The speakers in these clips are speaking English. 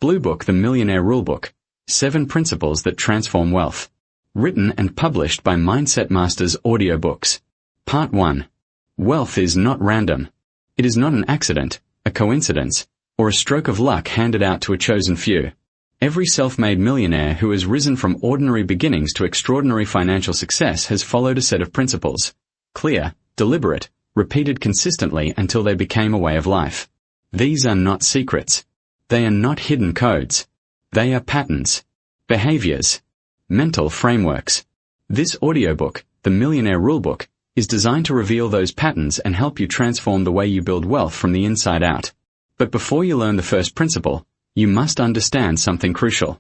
Blue Book, The Millionaire Rulebook, 7 Principles that Transform Wealth. Written and published by Mindset Masters Audiobooks. Part 1. Wealth is not random. It is not an accident, a coincidence, or a stroke of luck handed out to a chosen few. Every self-made millionaire who has risen from ordinary beginnings to extraordinary financial success has followed a set of principles. Clear, deliberate, repeated consistently until they became a way of life. These are not secrets. They are not hidden codes. They are patterns, behaviors, mental frameworks. This audiobook, The Millionaire Rulebook, is designed to reveal those patterns and help you transform the way you build wealth from the inside out. But before you learn the first principle, you must understand something crucial.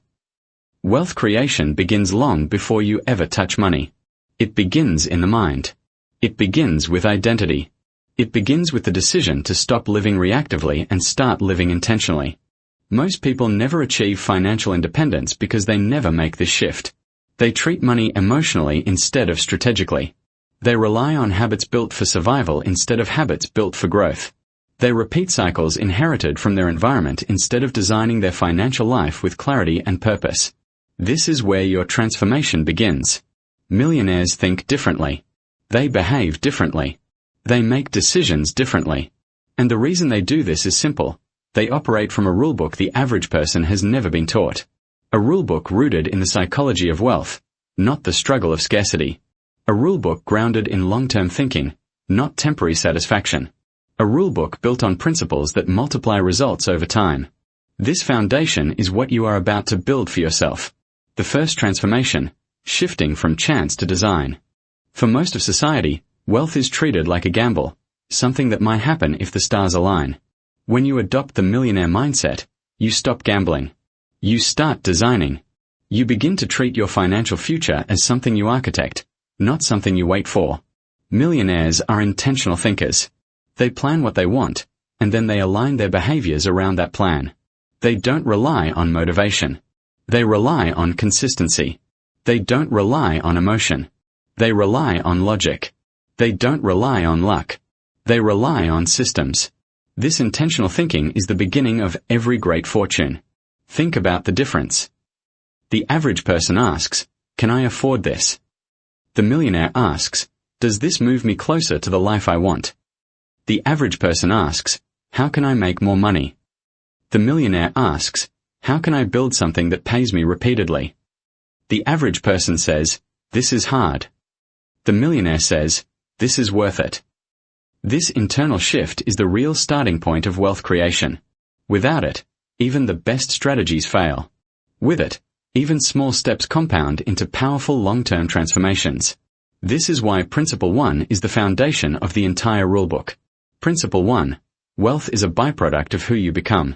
Wealth creation begins long before you ever touch money. It begins in the mind. It begins with identity. It begins with the decision to stop living reactively and start living intentionally. Most people never achieve financial independence because they never make this shift. They treat money emotionally instead of strategically. They rely on habits built for survival instead of habits built for growth. They repeat cycles inherited from their environment instead of designing their financial life with clarity and purpose. This is where your transformation begins. Millionaires think differently. They behave differently. They make decisions differently. And the reason they do this is simple. They operate from a rulebook the average person has never been taught. A rulebook rooted in the psychology of wealth, not the struggle of scarcity. A rulebook grounded in long-term thinking, not temporary satisfaction. A rulebook built on principles that multiply results over time. This foundation is what you are about to build for yourself. The first transformation, shifting from chance to design. For most of society, wealth is treated like a gamble, something that might happen if the stars align. When you adopt the millionaire mindset, you stop gambling. You start designing. You begin to treat your financial future as something you architect, not something you wait for. Millionaires are intentional thinkers. They plan what they want, and then they align their behaviors around that plan. They don't rely on motivation. They rely on consistency. They don't rely on emotion. They rely on logic. They don't rely on luck. They rely on systems. This intentional thinking is the beginning of every great fortune. Think about the difference. The average person asks, "Can I afford this?" The millionaire asks, "Does this move me closer to the life I want?" The average person asks, "How can I make more money?" The millionaire asks, "How can I build something that pays me repeatedly?" The average person says, "This is hard." The millionaire says, "This is worth it." This internal shift is the real starting point of wealth creation. Without it, even the best strategies fail. With it, even small steps compound into powerful long-term transformations. This is why Principle 1 is the foundation of the entire rulebook. Principle 1. Wealth is a byproduct of who you become.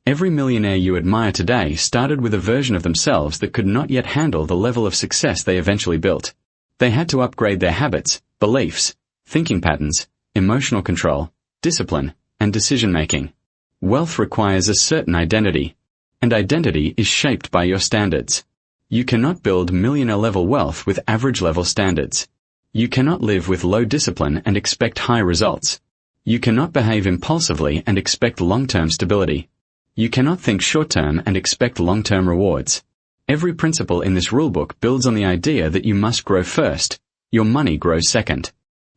Every millionaire you admire today started with a version of themselves that could not yet handle the level of success they eventually built. They had to upgrade their habits, beliefs, thinking patterns, emotional control, discipline, and decision-making. Wealth requires a certain identity, and identity is shaped by your standards. You cannot build millionaire-level wealth with average-level standards. You cannot live with low discipline and expect high results. You cannot behave impulsively and expect long-term stability. You cannot think short-term and expect long-term rewards. Every principle in this rulebook builds on the idea that you must grow first, your money grows second.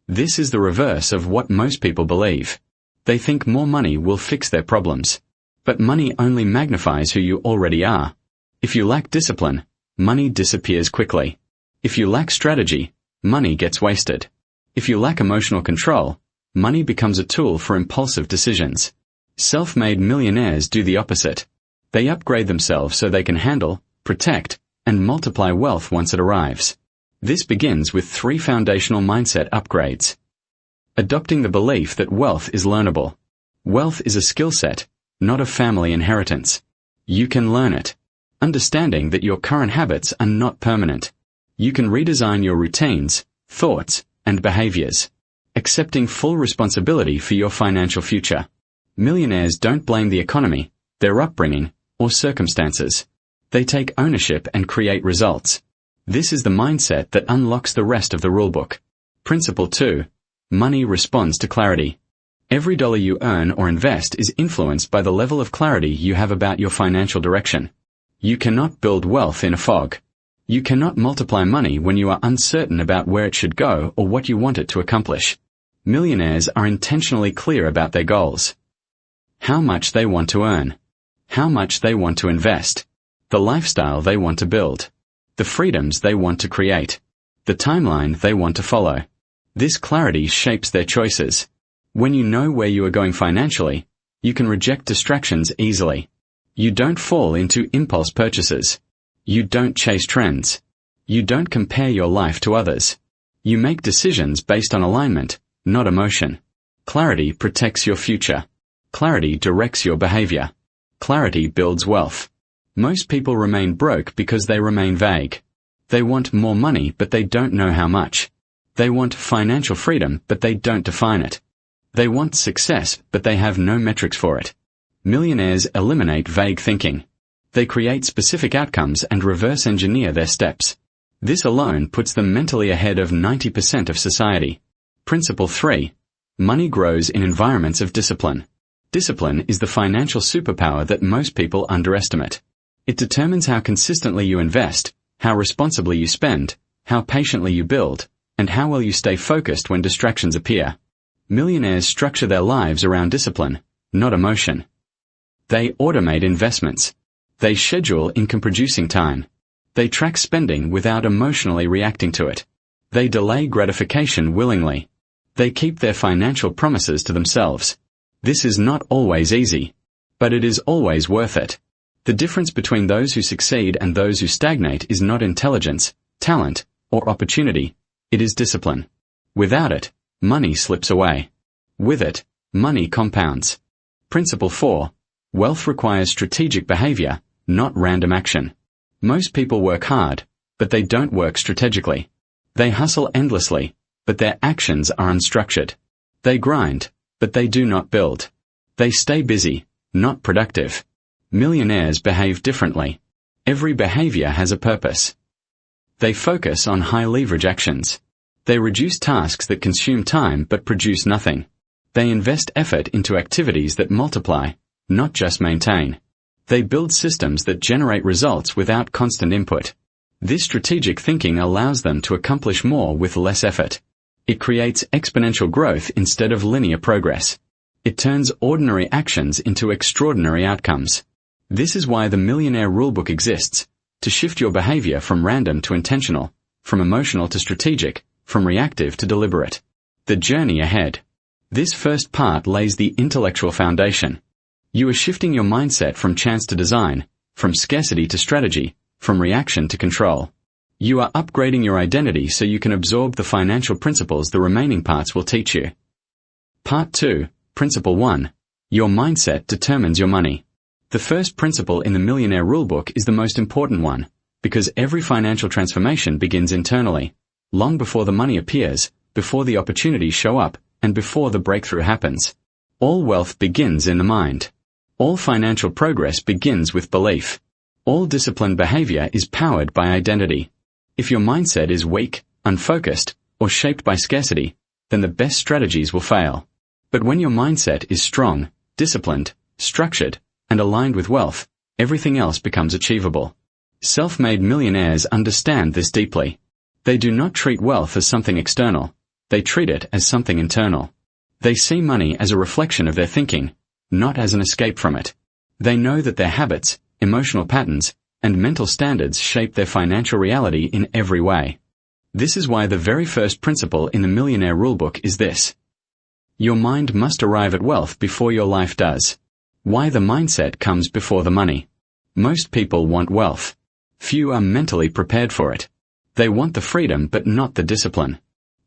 This is the reverse of what most people believe. They think more money will fix their problems. But money only magnifies who you already are. If you lack discipline, money disappears quickly. If you lack strategy, money gets wasted. If you lack emotional control, money becomes a tool for impulsive decisions. Self-made millionaires do the opposite. They upgrade themselves so they can handle, protect, and multiply wealth once it arrives. This begins with 3 foundational mindset upgrades. Adopting the belief that wealth is learnable. Wealth is a skill set, not a family inheritance. You can learn it. Understanding that your current habits are not permanent. You can redesign your routines, thoughts, and behaviors. Accepting full responsibility for your financial future. Millionaires don't blame the economy, their upbringing, or circumstances. They take ownership and create results. This is the mindset that unlocks the rest of the rulebook. Principle 2. Money responds to clarity. Every dollar you earn or invest is influenced by the level of clarity you have about your financial direction. You cannot build wealth in a fog. You cannot multiply money when you are uncertain about where it should go or what you want it to accomplish. Millionaires are intentionally clear about their goals. How much they want to earn. How much they want to invest. The lifestyle they want to build. The freedoms they want to create. The timeline they want to follow. This clarity shapes their choices. When you know where you are going financially, you can reject distractions easily. You don't fall into impulse purchases. You don't chase trends. You don't compare your life to others. You make decisions based on alignment, not emotion. Clarity protects your future. Clarity directs your behavior. Clarity builds wealth. Most people remain broke because they remain vague. They want more money, but they don't know how much. They want financial freedom, but they don't define it. They want success, but they have no metrics for it. Millionaires eliminate vague thinking. They create specific outcomes and reverse engineer their steps. This alone puts them mentally ahead of 90% of society. Principle 3. Money grows in environments of discipline. Discipline is the financial superpower that most people underestimate. It determines how consistently you invest, how responsibly you spend, how patiently you build, and how well you stay focused when distractions appear. Millionaires structure their lives around discipline, not emotion. They automate investments. They schedule income-producing time. They track spending without emotionally reacting to it. They delay gratification willingly. They keep their financial promises to themselves. This is not always easy, but it is always worth it. The difference between those who succeed and those who stagnate is not intelligence, talent, or opportunity. It is discipline. Without it, money slips away. With it, money compounds. Principle 4. Wealth requires strategic behavior, not random action. Most people work hard, but they don't work strategically. They hustle endlessly, but their actions are unstructured. They grind, but they do not build. They stay busy, not productive. Millionaires behave differently. Every behavior has a purpose. They focus on high-leverage actions. They reduce tasks that consume time but produce nothing. They invest effort into activities that multiply, not just maintain. They build systems that generate results without constant input. This strategic thinking allows them to accomplish more with less effort. It creates exponential growth instead of linear progress. It turns ordinary actions into extraordinary outcomes. This is why the Millionaire Rulebook exists, to shift your behavior from random to intentional, from emotional to strategic, from reactive to deliberate. The journey ahead. This first part lays the intellectual foundation. You are shifting your mindset from chance to design, from scarcity to strategy, from reaction to control. You are upgrading your identity so you can absorb the financial principles the remaining parts will teach you. Part 2, Principle 1. Your mindset determines your money. The first principle in the Millionaire Rulebook is the most important one, because every financial transformation begins internally, long before the money appears, before the opportunities show up, and before the breakthrough happens. All wealth begins in the mind. All financial progress begins with belief. All disciplined behavior is powered by identity. If your mindset is weak, unfocused, or shaped by scarcity, then the best strategies will fail. But when your mindset is strong, disciplined, structured, and aligned with wealth, everything else becomes achievable. Self-made millionaires understand this deeply. They do not treat wealth as something external. They treat it as something internal. They see money as a reflection of their thinking, not as an escape from it. They know that their habits, emotional patterns, and mental standards shape their financial reality in every way. This is why the very first principle in the Millionaire Rulebook is this. Your mind must arrive at wealth before your life does. Why the mindset comes before the money. Most people want wealth. Few are mentally prepared for it. They want the freedom but not the discipline.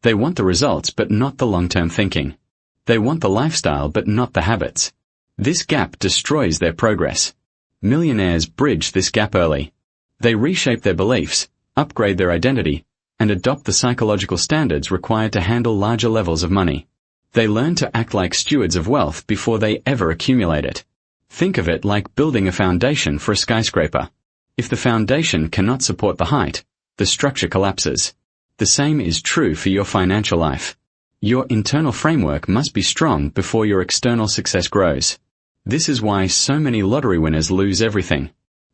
They want the results but not the long-term thinking. They want the lifestyle but not the habits. This gap destroys their progress. Millionaires bridge this gap early. They reshape their beliefs, upgrade their identity, and adopt the psychological standards required to handle larger levels of money. They learn to act like stewards of wealth before they ever accumulate it. Think of it like building a foundation for a skyscraper. If the foundation cannot support the height, the structure collapses. The same is true for your financial life. Your internal framework must be strong before your external success grows. This is why so many lottery winners lose everything.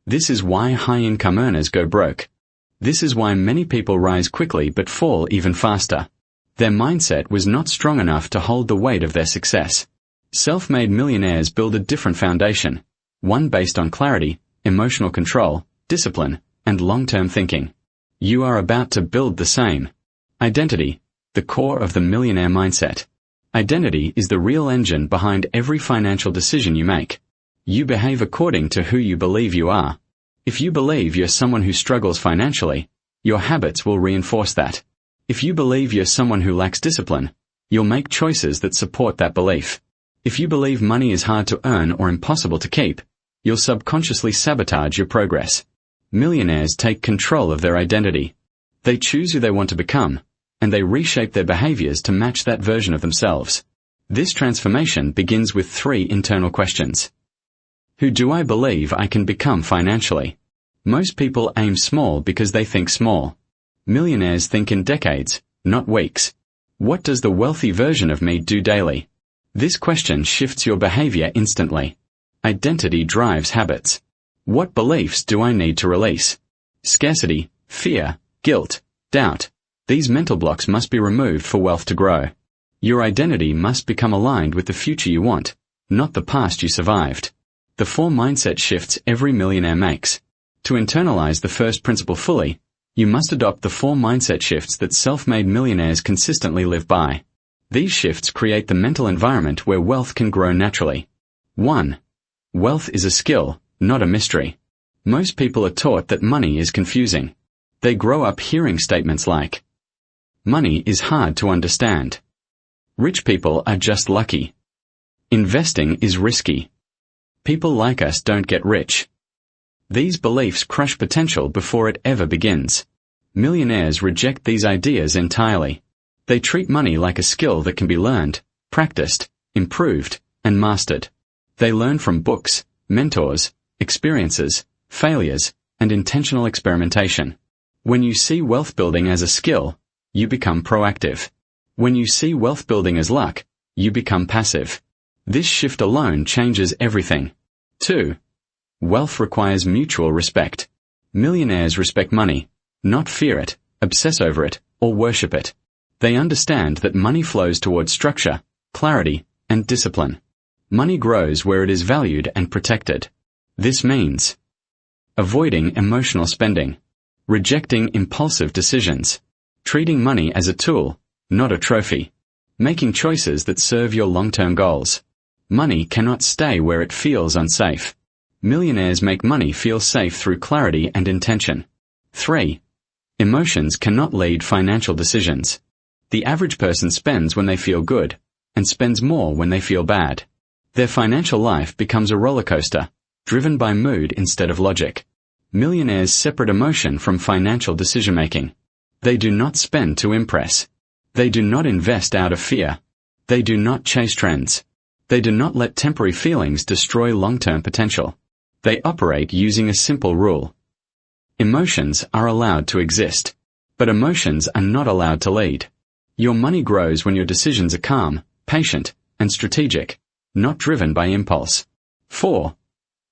This is why high-income earners go broke. This is why many people rise quickly but fall even faster. Their mindset was not strong enough to hold the weight of their success. Self-made millionaires build a different foundation, one based on clarity, emotional control, discipline, and long-term thinking. You are about to build the same. Identity, the core of the millionaire mindset. Identity is the real engine behind every financial decision you make. You behave according to who you believe you are. If you believe you're someone who struggles financially, your habits will reinforce that. If you believe you're someone who lacks discipline, you'll make choices that support that belief. If you believe money is hard to earn or impossible to keep, you'll subconsciously sabotage your progress. Millionaires take control of their identity. They choose who they want to become, and they reshape their behaviors to match that version of themselves. This transformation begins with 3 internal questions. Who do I believe I can become financially? Most people aim small because they think small. Millionaires think in decades, not weeks. What does the wealthy version of me do daily? This question shifts your behavior instantly. Identity drives habits. What beliefs do I need to release? Scarcity, fear, guilt, doubt. These mental blocks must be removed for wealth to grow. Your identity must become aligned with the future you want, not the past you survived. The 4 mindset shifts every millionaire makes. To internalize the first principle fully, you must adopt the 4 mindset shifts that self-made millionaires consistently live by. These shifts create the mental environment where wealth can grow naturally. 1. Wealth is a skill, not a mystery. Most people are taught that money is confusing. They grow up hearing statements like, money is hard to understand. Rich people are just lucky. Investing is risky. People like us don't get rich. These beliefs crush potential before it ever begins. Millionaires reject these ideas entirely. They treat money like a skill that can be learned, practiced, improved, and mastered. They learn from books, mentors, experiences, failures, and intentional experimentation. When you see wealth building as a skill, you become proactive. When you see wealth building as luck, you become passive. This shift alone changes everything. 2. Wealth requires mutual respect. Millionaires respect money, not fear it, obsess over it, or worship it. They understand that money flows towards structure, clarity, and discipline. Money grows where it is valued and protected. This means avoiding emotional spending, rejecting impulsive decisions, treating money as a tool, not a trophy, making choices that serve your long-term goals. Money cannot stay where it feels unsafe. Millionaires make money feel safe through clarity and intention. 3. Emotions cannot lead financial decisions. The average person spends when they feel good, and spends more when they feel bad. Their financial life becomes a roller coaster, driven by mood instead of logic. Millionaires separate emotion from financial decision-making. They do not spend to impress. They do not invest out of fear. They do not chase trends. They do not let temporary feelings destroy long-term potential. They operate using a simple rule. Emotions are allowed to exist, but emotions are not allowed to lead. Your money grows when your decisions are calm, patient, and strategic, not driven by impulse. 4.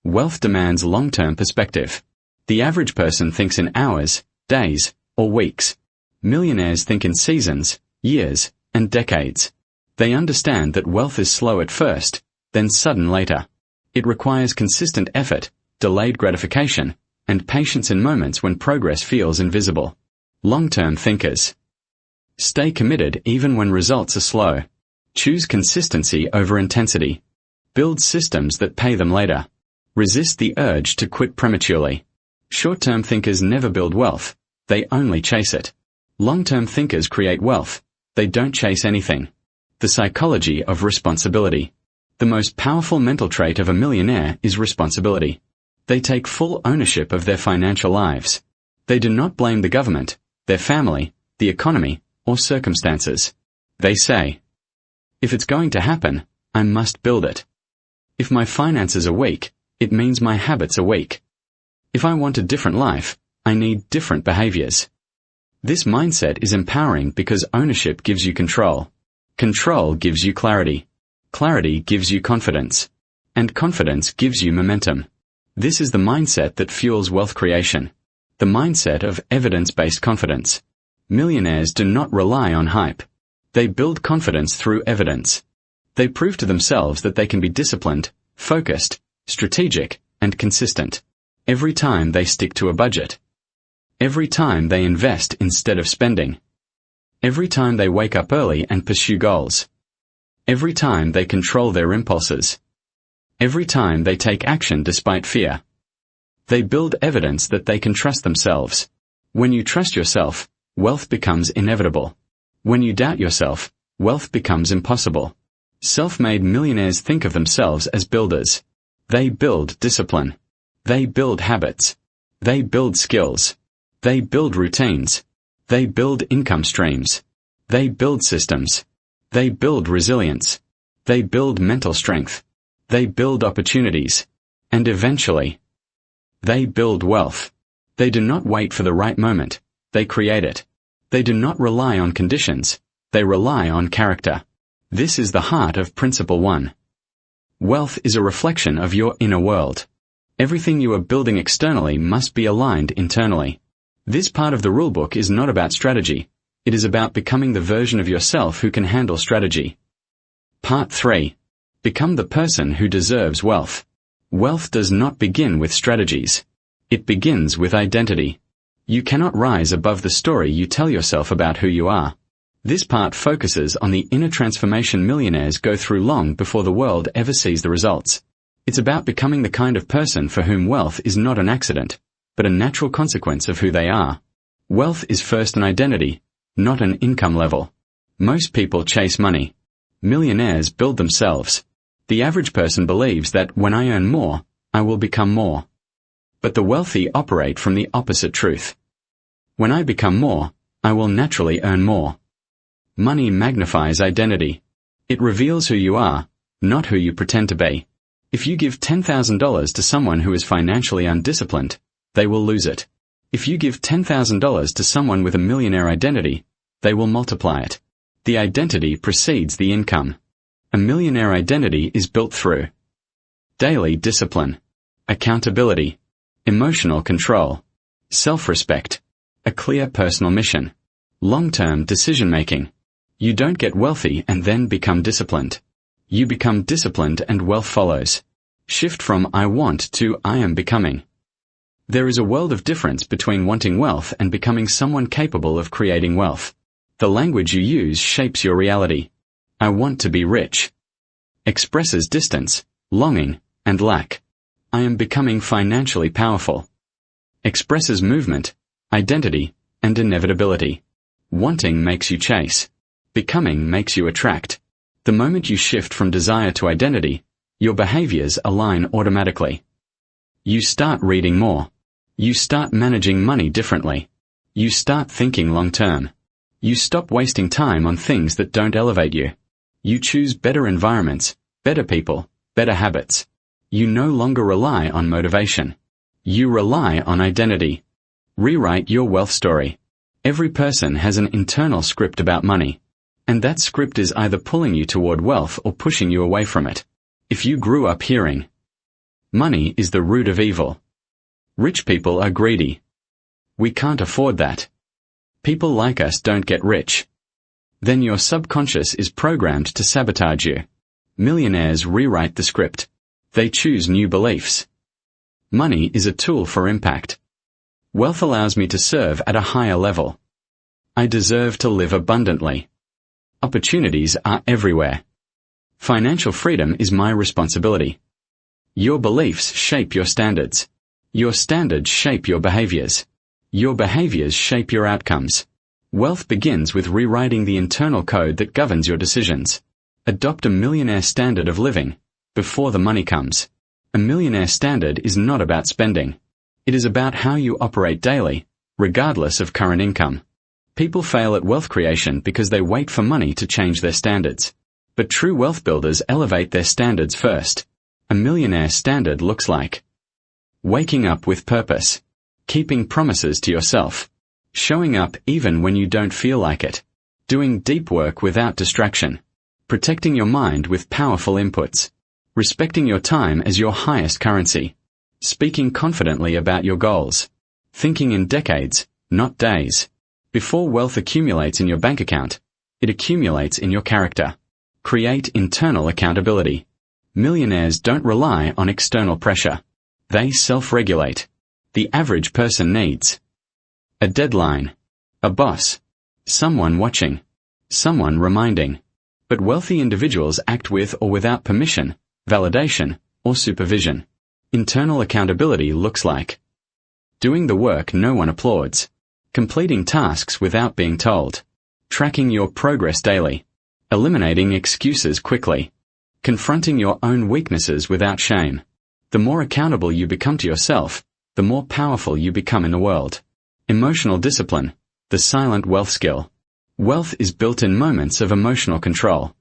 Wealth demands long-term perspective. The average person thinks in hours, days, or weeks. Millionaires think in seasons, years, and decades. They understand that wealth is slow at first, then sudden later. It requires consistent effort, delayed gratification, and patience in moments when progress feels invisible. Long-term thinkers stay committed even when results are slow. Choose consistency over intensity. Build systems that pay them later. Resist the urge to quit prematurely. Short-term thinkers never build wealth, they only chase it. Long-term thinkers create wealth, they don't chase anything. The psychology of responsibility. The most powerful mental trait of a millionaire is responsibility. They take full ownership of their financial lives. They do not blame the government, their family, the economy, or circumstances. They say, if it's going to happen, I must build it. If my finances are weak, it means my habits are weak. If I want a different life, I need different behaviors. This mindset is empowering because ownership gives you control. Control gives you clarity. Clarity gives you confidence. And confidence gives you momentum. This is the mindset that fuels wealth creation. The mindset of evidence-based confidence. Millionaires do not rely on hype. They build confidence through evidence. They prove to themselves that they can be disciplined, focused, strategic, and consistent. Every time they stick to a budget. Every time they invest instead of spending. Every time they wake up early and pursue goals. Every time they control their impulses. Every time they take action despite fear. They build evidence that they can trust themselves. When you trust yourself, wealth becomes inevitable. When you doubt yourself, wealth becomes impossible. Self-made millionaires think of themselves as builders. They build discipline. They build habits. They build skills. They build routines. They build income streams. They build systems. They build resilience. They build mental strength. They build opportunities. And eventually, they build wealth. They do not wait for the right moment. They create it. They do not rely on conditions. They rely on character. This is the heart of Principle 1. Wealth is a reflection of your inner world. Everything you are building externally must be aligned internally. This part of the rulebook is not about strategy. It is about becoming the version of yourself who can handle strategy. Part 3. Become the person who deserves wealth. Wealth does not begin with strategies. It begins with identity. You cannot rise above the story you tell yourself about who you are. This part focuses on the inner transformation millionaires go through long before the world ever sees the results. It's about becoming the kind of person for whom wealth is not an accident, but a natural consequence of who they are. Wealth is first an identity, not an income level. Most people chase money. Millionaires build themselves. The average person believes that when I earn more, I will become more. But the wealthy operate from the opposite truth. When I become more, I will naturally earn more. Money magnifies identity. It reveals who you are, not who you pretend to be. If you give $10,000 to someone who is financially undisciplined, they will lose it. If you give $10,000 to someone with a millionaire identity, they will multiply it. The identity precedes the income. A millionaire identity is built through daily discipline, accountability, emotional control, self-respect, a clear personal mission, long-term decision-making. You don't get wealthy and then become disciplined. You become disciplined and wealth follows. Shift from I want to I am becoming. There is a world of difference between wanting wealth and becoming someone capable of creating wealth. The language you use shapes your reality. I want to be rich expresses distance, longing, and lack. I am becoming financially powerful expresses movement, identity, and inevitability. Wanting makes you chase. Becoming makes you attract. The moment you shift from desire to identity, your behaviors align automatically. You start reading more. You start managing money differently. You start thinking long-term. You stop wasting time on things that don't elevate you. You choose better environments, better people, better habits. You no longer rely on motivation. You rely on identity. Rewrite your wealth story. Every person has an internal script about money. And that script is either pulling you toward wealth or pushing you away from it. If you grew up hearing, money is the root of evil. Rich people are greedy. We can't afford that. People like us don't get rich. Then your subconscious is programmed to sabotage you. Millionaires rewrite the script. They choose new beliefs. Money is a tool for impact. Wealth allows me to serve at a higher level. I deserve to live abundantly. Opportunities are everywhere. Financial freedom is my responsibility. Your beliefs shape your standards. Your standards shape your behaviors. Your behaviors shape your outcomes. Wealth begins with rewriting the internal code that governs your decisions. Adopt a millionaire standard of living before the money comes. A millionaire standard is not about spending. It is about how you operate daily, regardless of current income. People fail at wealth creation because they wait for money to change their standards. But true wealth builders elevate their standards first. A millionaire standard looks like waking up with purpose, keeping promises to yourself, showing up even when you don't feel like it, doing deep work without distraction, protecting your mind with powerful inputs, respecting your time as your highest currency, speaking confidently about your goals, thinking in decades, not days. Before wealth accumulates in your bank account, it accumulates in your character. Create internal accountability. Millionaires don't rely on external pressure. They self-regulate. The average person needs a deadline, a boss, someone watching, someone reminding. But wealthy individuals act with or without permission, validation, or supervision. Internal accountability looks like doing the work no one applauds, completing tasks without being told, tracking your progress daily, eliminating excuses quickly, confronting your own weaknesses without shame. The more accountable you become to yourself, the more powerful you become in the world. Emotional discipline, the silent wealth skill. Wealth is built in moments of emotional control.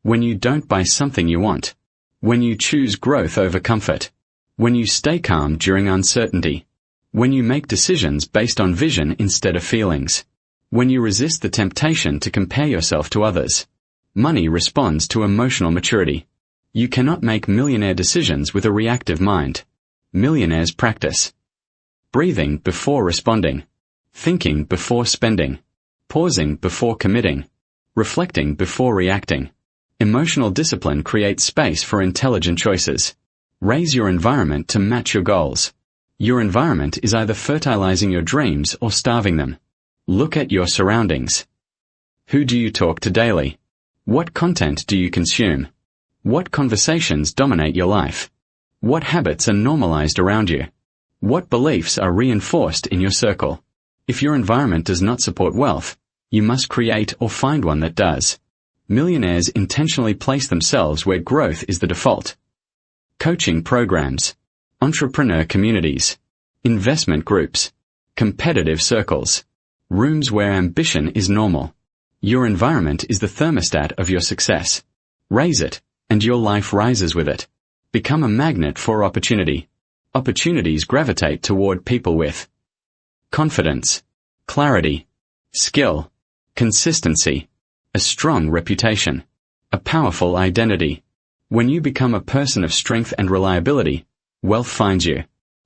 When you don't buy something you want. When you choose growth over comfort. When you stay calm during uncertainty. When you make decisions based on vision instead of feelings. When you resist the temptation to compare yourself to others. Money responds to emotional maturity. You cannot make millionaire decisions with a reactive mind. Millionaires practice breathing before responding, thinking before spending, pausing before committing, reflecting before reacting. Emotional discipline creates space for intelligent choices. Raise your environment to match your goals. Your environment is either fertilizing your dreams or starving them. Look at your surroundings. Who do you talk to daily? What content do you consume? What conversations dominate your life? What habits are normalized around you? What beliefs are reinforced in your circle? If your environment does not support wealth, you must create or find one that does. Millionaires intentionally place themselves where growth is the default. Coaching programs, entrepreneur communities, investment groups, competitive circles, rooms where ambition is normal. Your environment is the thermostat of your success. Raise it, and your life rises with it. Become a magnet for opportunity. Opportunities gravitate toward people with confidence, clarity, skill, consistency, a strong reputation, a powerful identity. When you become a person of strength and reliability, wealth finds you.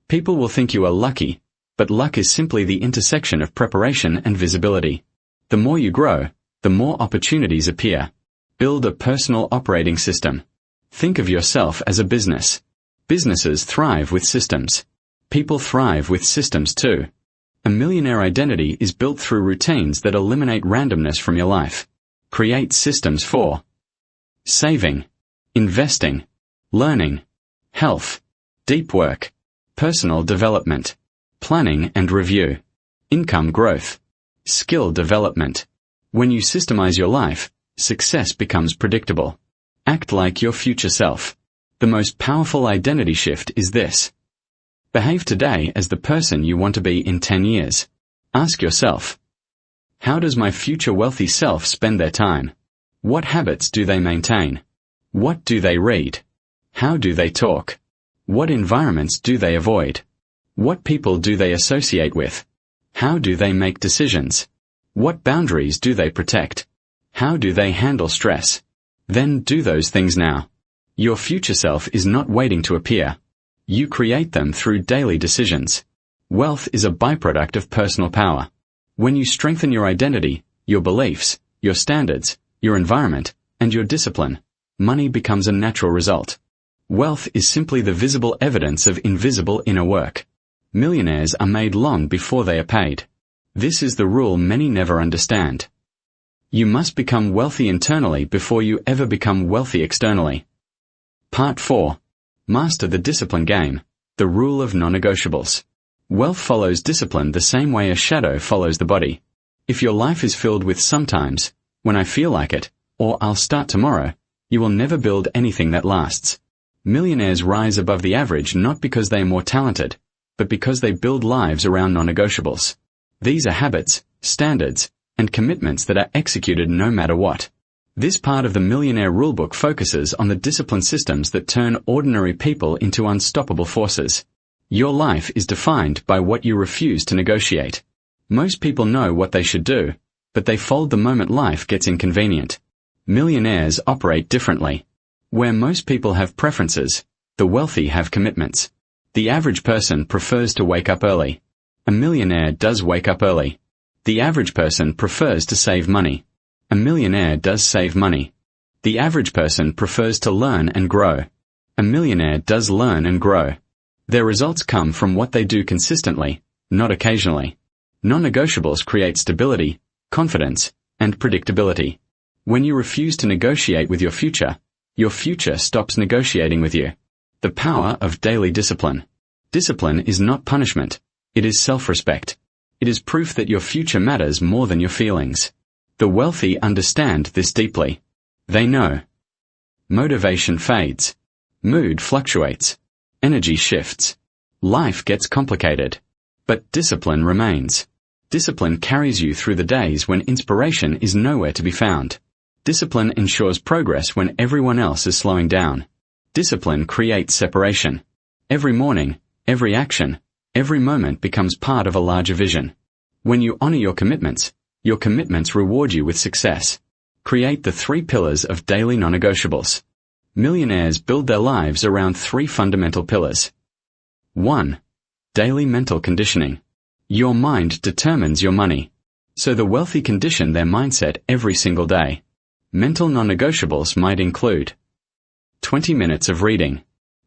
People will think you are lucky, but luck is simply the intersection of preparation and visibility. The more you grow, the more opportunities appear. Build a personal operating system. Think of yourself as a business. Businesses thrive with systems. People thrive with systems too. A millionaire identity is built through routines that eliminate randomness from your life. Create systems for saving, investing, learning, health, deep work, personal development, planning and review, income growth, skill development. When you systemize your life, success becomes predictable. Act like your future self. The most powerful identity shift is this. Behave today as the person you want to be in 10 years. Ask yourself, how does my future wealthy self spend their time? What habits do they maintain? What do they read? How do they talk? What environments do they avoid? What people do they associate with? How do they make decisions? What boundaries do they protect? How do they handle stress? Then do those things now. Your future self is not waiting to appear. You create them through daily decisions. Wealth is a byproduct of personal power. When you strengthen your identity, your beliefs, your standards, your environment, and your discipline, money becomes a natural result. Wealth is simply the visible evidence of invisible inner work. Millionaires are made long before they are paid. This is the rule many never understand. You must become wealthy internally before you ever become wealthy externally. Part 4. Master the discipline game, the rule of non-negotiables. Wealth follows discipline the same way a shadow follows the body. If your life is filled with sometimes, when I feel like it, or I'll start tomorrow, you will never build anything that lasts. Millionaires rise above the average not because they are more talented, but because they build lives around non-negotiables. These are habits, standards, and commitments that are executed no matter what. This part of the Millionaire Rulebook focuses on the discipline systems that turn ordinary people into unstoppable forces. Your life is defined by what you refuse to negotiate. Most people know what they should do, but they fold the moment life gets inconvenient. Millionaires operate differently. Where most people have preferences, the wealthy have commitments. The average person prefers to wake up early. A millionaire does wake up early. The average person prefers to save money. A millionaire does save money. The average person prefers to learn and grow. A millionaire does learn and grow. Their results come from what they do consistently, not occasionally. Non-negotiables create stability, confidence, and predictability. When you refuse to negotiate with your future stops negotiating with you. The power of daily discipline. Discipline is not punishment. It is self-respect. It is proof that your future matters more than your feelings. The wealthy understand this deeply. They know. Motivation fades. Mood fluctuates. Energy shifts. Life gets complicated. But discipline remains. Discipline carries you through the days when inspiration is nowhere to be found. Discipline ensures progress when everyone else is slowing down. Discipline creates separation. Every morning, every action, every moment becomes part of a larger vision. When you honor your commitments reward you with success. Create the 3 pillars of daily non-negotiables. Millionaires build their lives around 3 fundamental pillars. 1. Daily mental conditioning. Your mind determines your money. So the wealthy condition their mindset every single day. Mental non-negotiables might include 20 minutes of reading,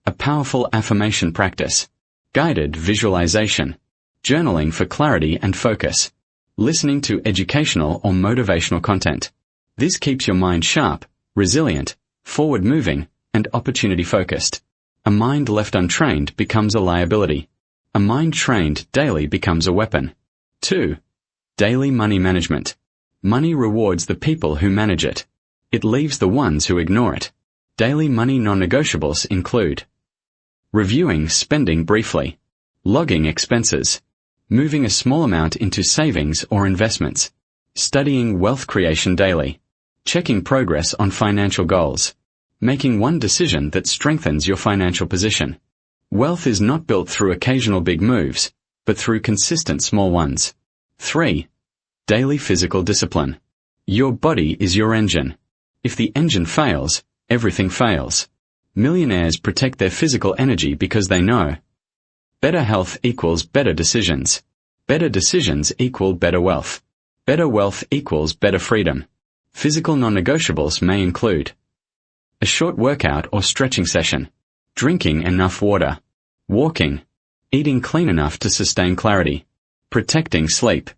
a powerful affirmation practice, guided visualization, journaling for clarity and focus, listening to educational or motivational content. This keeps your mind sharp, resilient, forward-moving, and opportunity-focused. A mind left untrained becomes a liability. A mind trained daily becomes a weapon. 2. Daily money management. Money rewards the people who manage it. It leaves the ones who ignore it. Daily money non-negotiables include reviewing spending briefly, logging expenses, moving a small amount into savings or investments, studying wealth creation daily, checking progress on financial goals, making one decision that strengthens your financial position. Wealth is not built through occasional big moves, but through consistent small ones. 3. Daily physical discipline. Your body is your engine. If the engine fails, everything fails. Millionaires protect their physical energy because they know better health equals better decisions. Better decisions equal better wealth. Better wealth equals better freedom. Physical non-negotiables may include a short workout or stretching session, drinking enough water, walking, eating clean enough to sustain clarity, protecting sleep,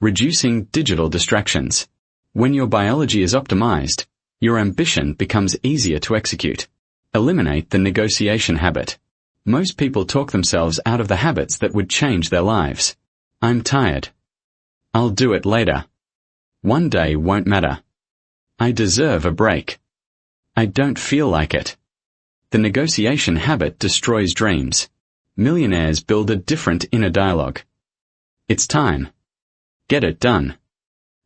reducing digital distractions. When your biology is optimized, your ambition becomes easier to execute. Eliminate the negotiation habit. Most people talk themselves out of the habits that would change their lives. I'm tired. I'll do it later. One day won't matter. I deserve a break. I don't feel like it. The negotiation habit destroys dreams. Millionaires build a different inner dialogue. It's time. Get it done.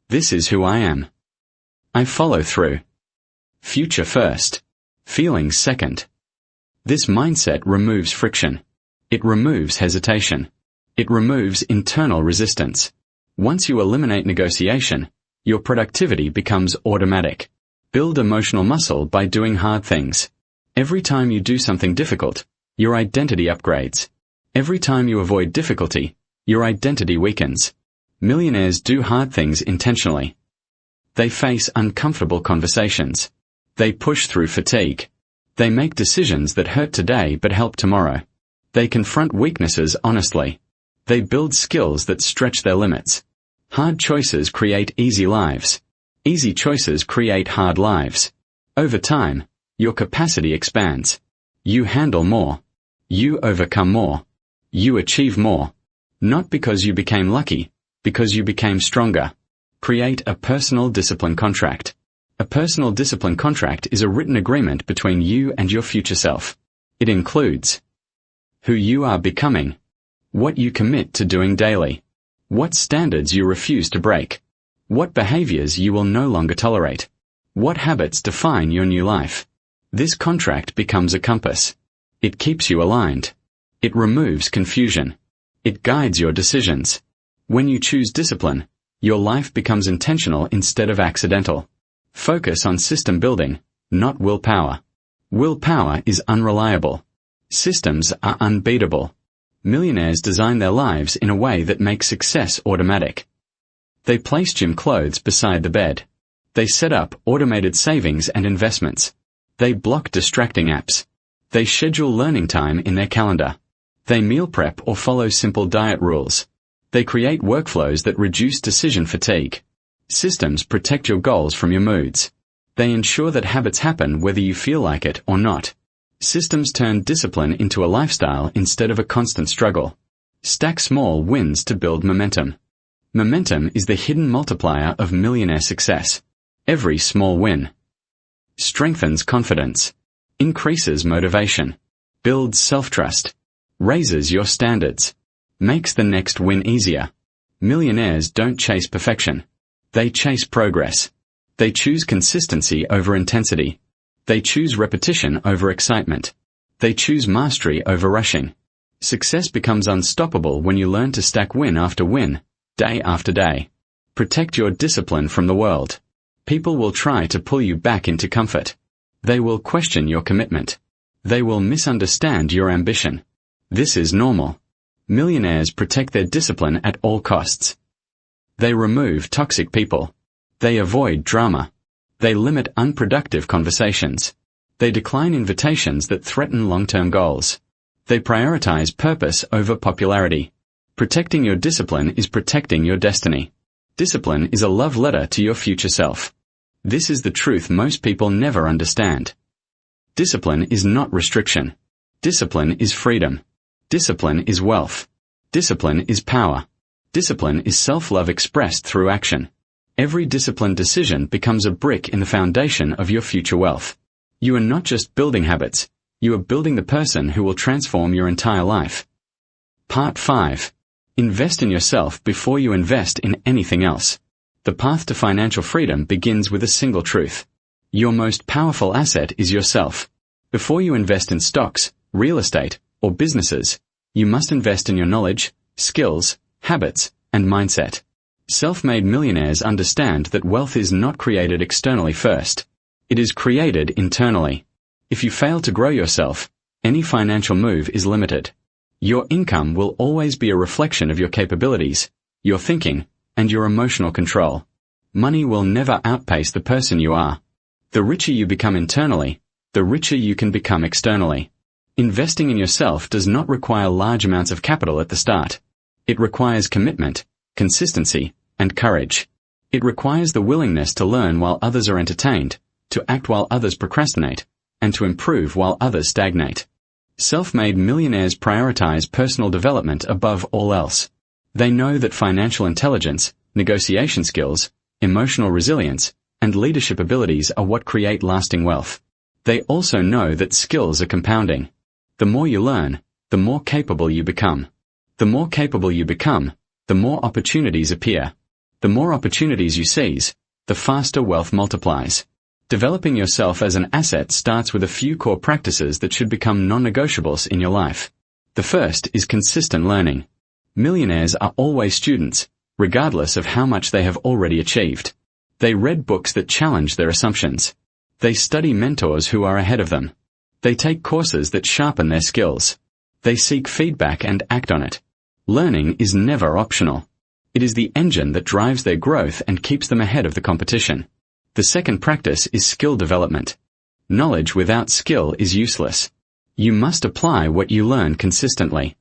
This is who I am. I follow through. Future first. Feelings second. This mindset removes friction. It removes hesitation. It removes internal resistance. Once you eliminate negotiation, your productivity becomes automatic. Build emotional muscle by doing hard things. Every time you do something difficult, your identity upgrades. Every time you avoid difficulty, your identity weakens. Millionaires do hard things intentionally. They face uncomfortable conversations. They push through fatigue. They make decisions that hurt today but help tomorrow. They confront weaknesses honestly. They build skills that stretch their limits. Hard choices create easy lives. Easy choices create hard lives. Over time, your capacity expands. You handle more. You overcome more. You achieve more. Not because you became lucky, because you became stronger. Create a personal discipline contract. A personal discipline contract is a written agreement between you and your future self. It includes who you are becoming, what you commit to doing daily, what standards you refuse to break, what behaviors you will no longer tolerate, what habits define your new life. This contract becomes a compass. It keeps you aligned. It removes confusion. It guides your decisions. When you choose discipline, your life becomes intentional instead of accidental. Focus on system building, not willpower. Willpower is unreliable. Systems are unbeatable. Millionaires design their lives in a way that makes success automatic. They place gym clothes beside the bed. They set up automated savings and investments. They block distracting apps. They schedule learning time in their calendar. They meal prep or follow simple diet rules. They create workflows that reduce decision fatigue. Systems protect your goals from your moods. They ensure that habits happen whether you feel like it or not. Systems turn discipline into a lifestyle instead of a constant struggle. Stack small wins to build momentum. Momentum is the hidden multiplier of millionaire success. Every small win strengthens confidence, increases motivation, builds self-trust, raises your standards, makes the next win easier. Millionaires don't chase perfection. They chase progress. They choose consistency over intensity. They choose repetition over excitement. They choose mastery over rushing. Success becomes unstoppable when you learn to stack win after win, day after day. Protect your discipline from the world. People will try to pull you back into comfort. They will question your commitment. They will misunderstand your ambition. This is normal. Millionaires protect their discipline at all costs. They remove toxic people. They avoid drama. They limit unproductive conversations. They decline invitations that threaten long-term goals. They prioritize purpose over popularity. Protecting your discipline is protecting your destiny. Discipline is a love letter to your future self. This is the truth most people never understand. Discipline is not restriction. Discipline is freedom. Discipline is wealth. Discipline is power. Discipline is self-love expressed through action. Every disciplined decision becomes a brick in the foundation of your future wealth. You are not just building habits, you are building the person who will transform your entire life. Part 5. Invest in yourself before you invest in anything else. The path to financial freedom begins with a single truth. Your most powerful asset is yourself. Before you invest in stocks, real estate, or businesses, you must invest in your knowledge, skills, habits, and mindset. Self-made millionaires understand that wealth is not created externally first. It is created internally. If you fail to grow yourself, any financial move is limited. Your income will always be a reflection of your capabilities, your thinking, and your emotional control. Money will never outpace the person you are. The richer you become internally, the richer you can become externally. Investing in yourself does not require large amounts of capital at the start. It requires commitment, consistency, and courage. It requires the willingness to learn while others are entertained, to act while others procrastinate, and to improve while others stagnate. Self-made millionaires prioritize personal development above all else. They know that financial intelligence, negotiation skills, emotional resilience, and leadership abilities are what create lasting wealth. They also know that skills are compounding. The more you learn, the more capable you become. The more capable you become, the more opportunities appear. The more opportunities you seize, the faster wealth multiplies. Developing yourself as an asset starts with a few core practices that should become non-negotiables in your life. The first is consistent learning. Millionaires are always students, regardless of how much they have already achieved. They read books that challenge their assumptions. They study mentors who are ahead of them. They take courses that sharpen their skills. They seek feedback and act on it. Learning is never optional. It is the engine that drives their growth and keeps them ahead of the competition. The second practice is skill development. Knowledge without skill is useless. You must apply what you learn consistently.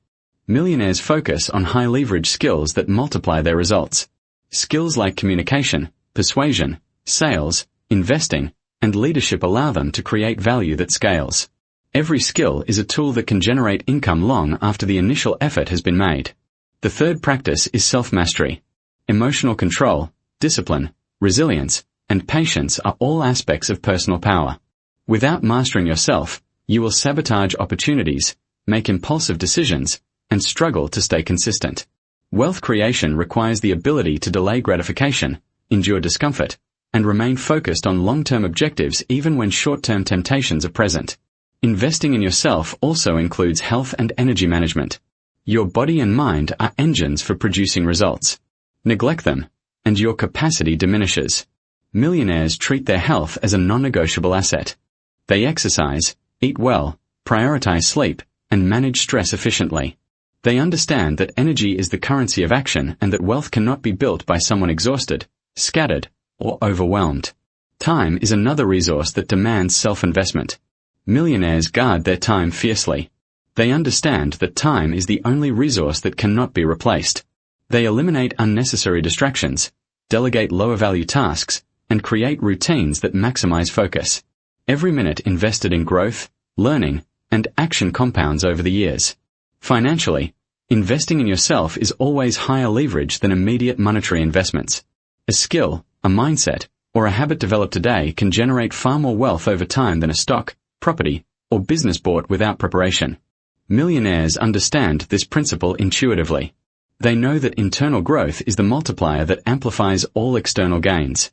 Millionaires focus on high-leverage skills that multiply their results. Skills like communication, persuasion, sales, investing, and leadership allow them to create value that scales. Every skill is a tool that can generate income long after the initial effort has been made. The third practice is self-mastery. Emotional control, discipline, resilience, and patience are all aspects of personal power. Without mastering yourself, you will sabotage opportunities, make impulsive decisions, and struggle to stay consistent. Wealth creation requires the ability to delay gratification, endure discomfort, and remain focused on long-term objectives even when short-term temptations are present. Investing in yourself also includes health and energy management. Your body and mind are engines for producing results. Neglect them, and your capacity diminishes. Millionaires treat their health as a non-negotiable asset. They exercise, eat well, prioritize sleep, and manage stress efficiently. They understand that energy is the currency of action and that wealth cannot be built by someone exhausted, scattered, or overwhelmed. Time is another resource that demands self-investment. Millionaires guard their time fiercely. They understand that time is the only resource that cannot be replaced. They eliminate unnecessary distractions, delegate lower-value tasks, and create routines that maximize focus. Every minute invested in growth, learning, and action compounds over the years. Financially, investing in yourself is always higher leverage than immediate monetary investments. A skill, a mindset, or a habit developed today can generate far more wealth over time than a stock, property, or business bought without preparation. Millionaires understand this principle intuitively. They know that internal growth is the multiplier that amplifies all external gains.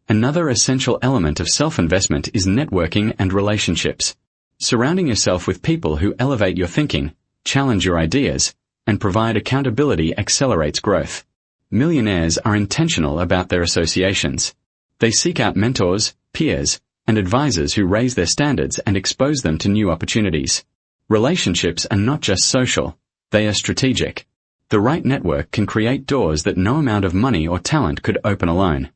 Another essential element of self-investment is networking and relationships. Surrounding yourself with people who elevate your thinking, challenge your ideas, and provide accountability accelerates growth. Millionaires are intentional about their associations. They seek out mentors, peers, and advisors who raise their standards and expose them to new opportunities. Relationships are not just social, they are strategic. The right network can create doors that no amount of money or talent could open alone.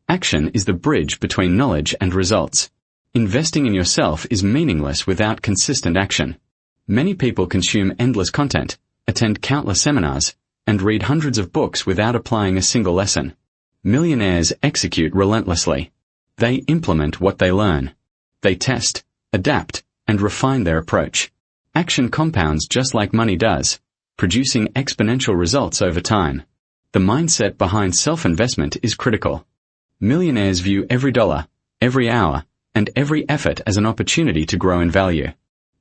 Action is the bridge between knowledge and results. Investing in yourself is meaningless without consistent action. Many people consume endless content, attend countless seminars, and read hundreds of books without applying a single lesson. Millionaires execute relentlessly. They implement what they learn. They test, adapt, and refine their approach. Action compounds just like money does, producing exponential results over time. The mindset behind self-investment is critical. Millionaires view every dollar, every hour, and every effort as an opportunity to grow in value.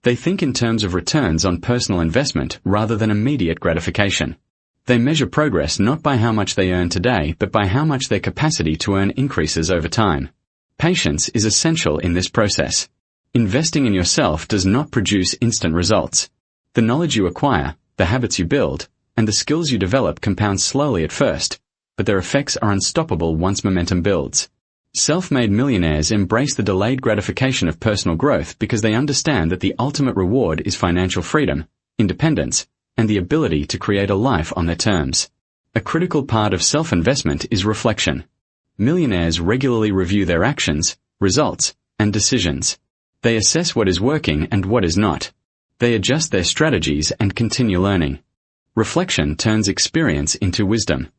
They think in terms of returns on personal investment rather than immediate gratification. They measure progress not by how much they earn today, but by how much their capacity to earn increases over time. Patience is essential in this process. Investing in yourself does not produce instant results. The knowledge you acquire, the habits you build, and the skills you develop compound slowly at first, but their effects are unstoppable once momentum builds. Self-made millionaires embrace the delayed gratification of personal growth because they understand that the ultimate reward is financial freedom, independence, and the ability to create a life on their terms. A critical part of self-investment is reflection. Millionaires regularly review their actions, results, and decisions. They assess what is working and what is not. They adjust their strategies and continue learning. Reflection turns experience into wisdom.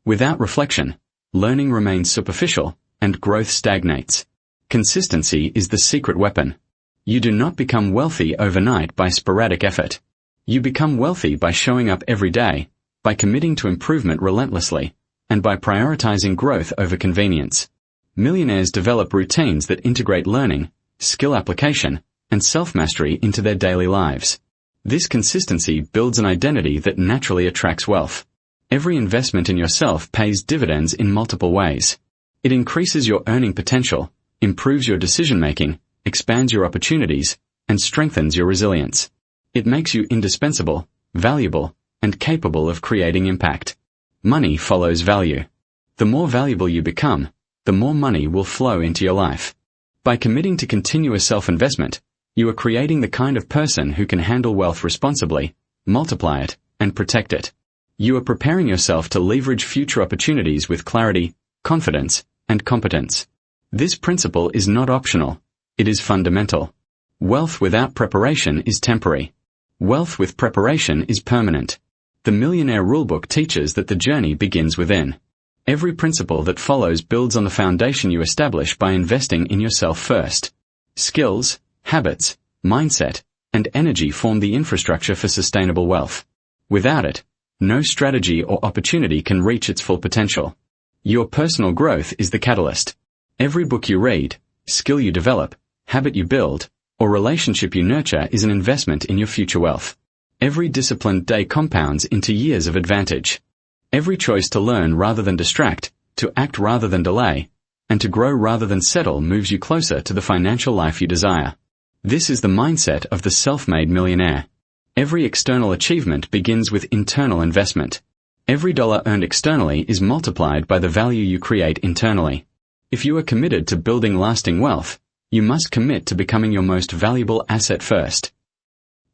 Without reflection, learning remains superficial, and growth stagnates. Consistency is the secret weapon. You do not become wealthy overnight by sporadic effort. You become wealthy by showing up every day, by committing to improvement relentlessly, and by prioritizing growth over convenience. Millionaires develop routines that integrate learning, skill application, and self-mastery into their daily lives. This consistency builds an identity that naturally attracts wealth. Every investment in yourself pays dividends in multiple ways. It increases your earning potential, improves your decision-making, expands your opportunities, and strengthens your resilience. It makes you indispensable, valuable, and capable of creating impact. Money follows value. The more valuable you become, the more money will flow into your life. By committing to continuous self-investment, you are creating the kind of person who can handle wealth responsibly, multiply it, and protect it. You are preparing yourself to leverage future opportunities with clarity, confidence, and competence. This principle is not optional, it is fundamental. Wealth without preparation is temporary. Wealth with preparation is permanent. The Millionaire Rulebook teaches that the journey begins within. Every principle that follows builds on the foundation you establish by investing in yourself first. Skills, habits, mindset, and energy form the infrastructure for sustainable wealth. Without it, no strategy or opportunity can reach its full potential. Your personal growth is the catalyst. Every book you read, skill you develop, habit you build, or relationship you nurture is an investment in your future wealth. Every disciplined day compounds into years of advantage. Every choice to learn rather than distract, to act rather than delay, and to grow rather than settle moves you closer to the financial life you desire. This is the mindset of the self-made millionaire. Every external achievement begins with internal investment. Every dollar earned externally is multiplied by the value you create internally. If you are committed to building lasting wealth, you must commit to becoming your most valuable asset first.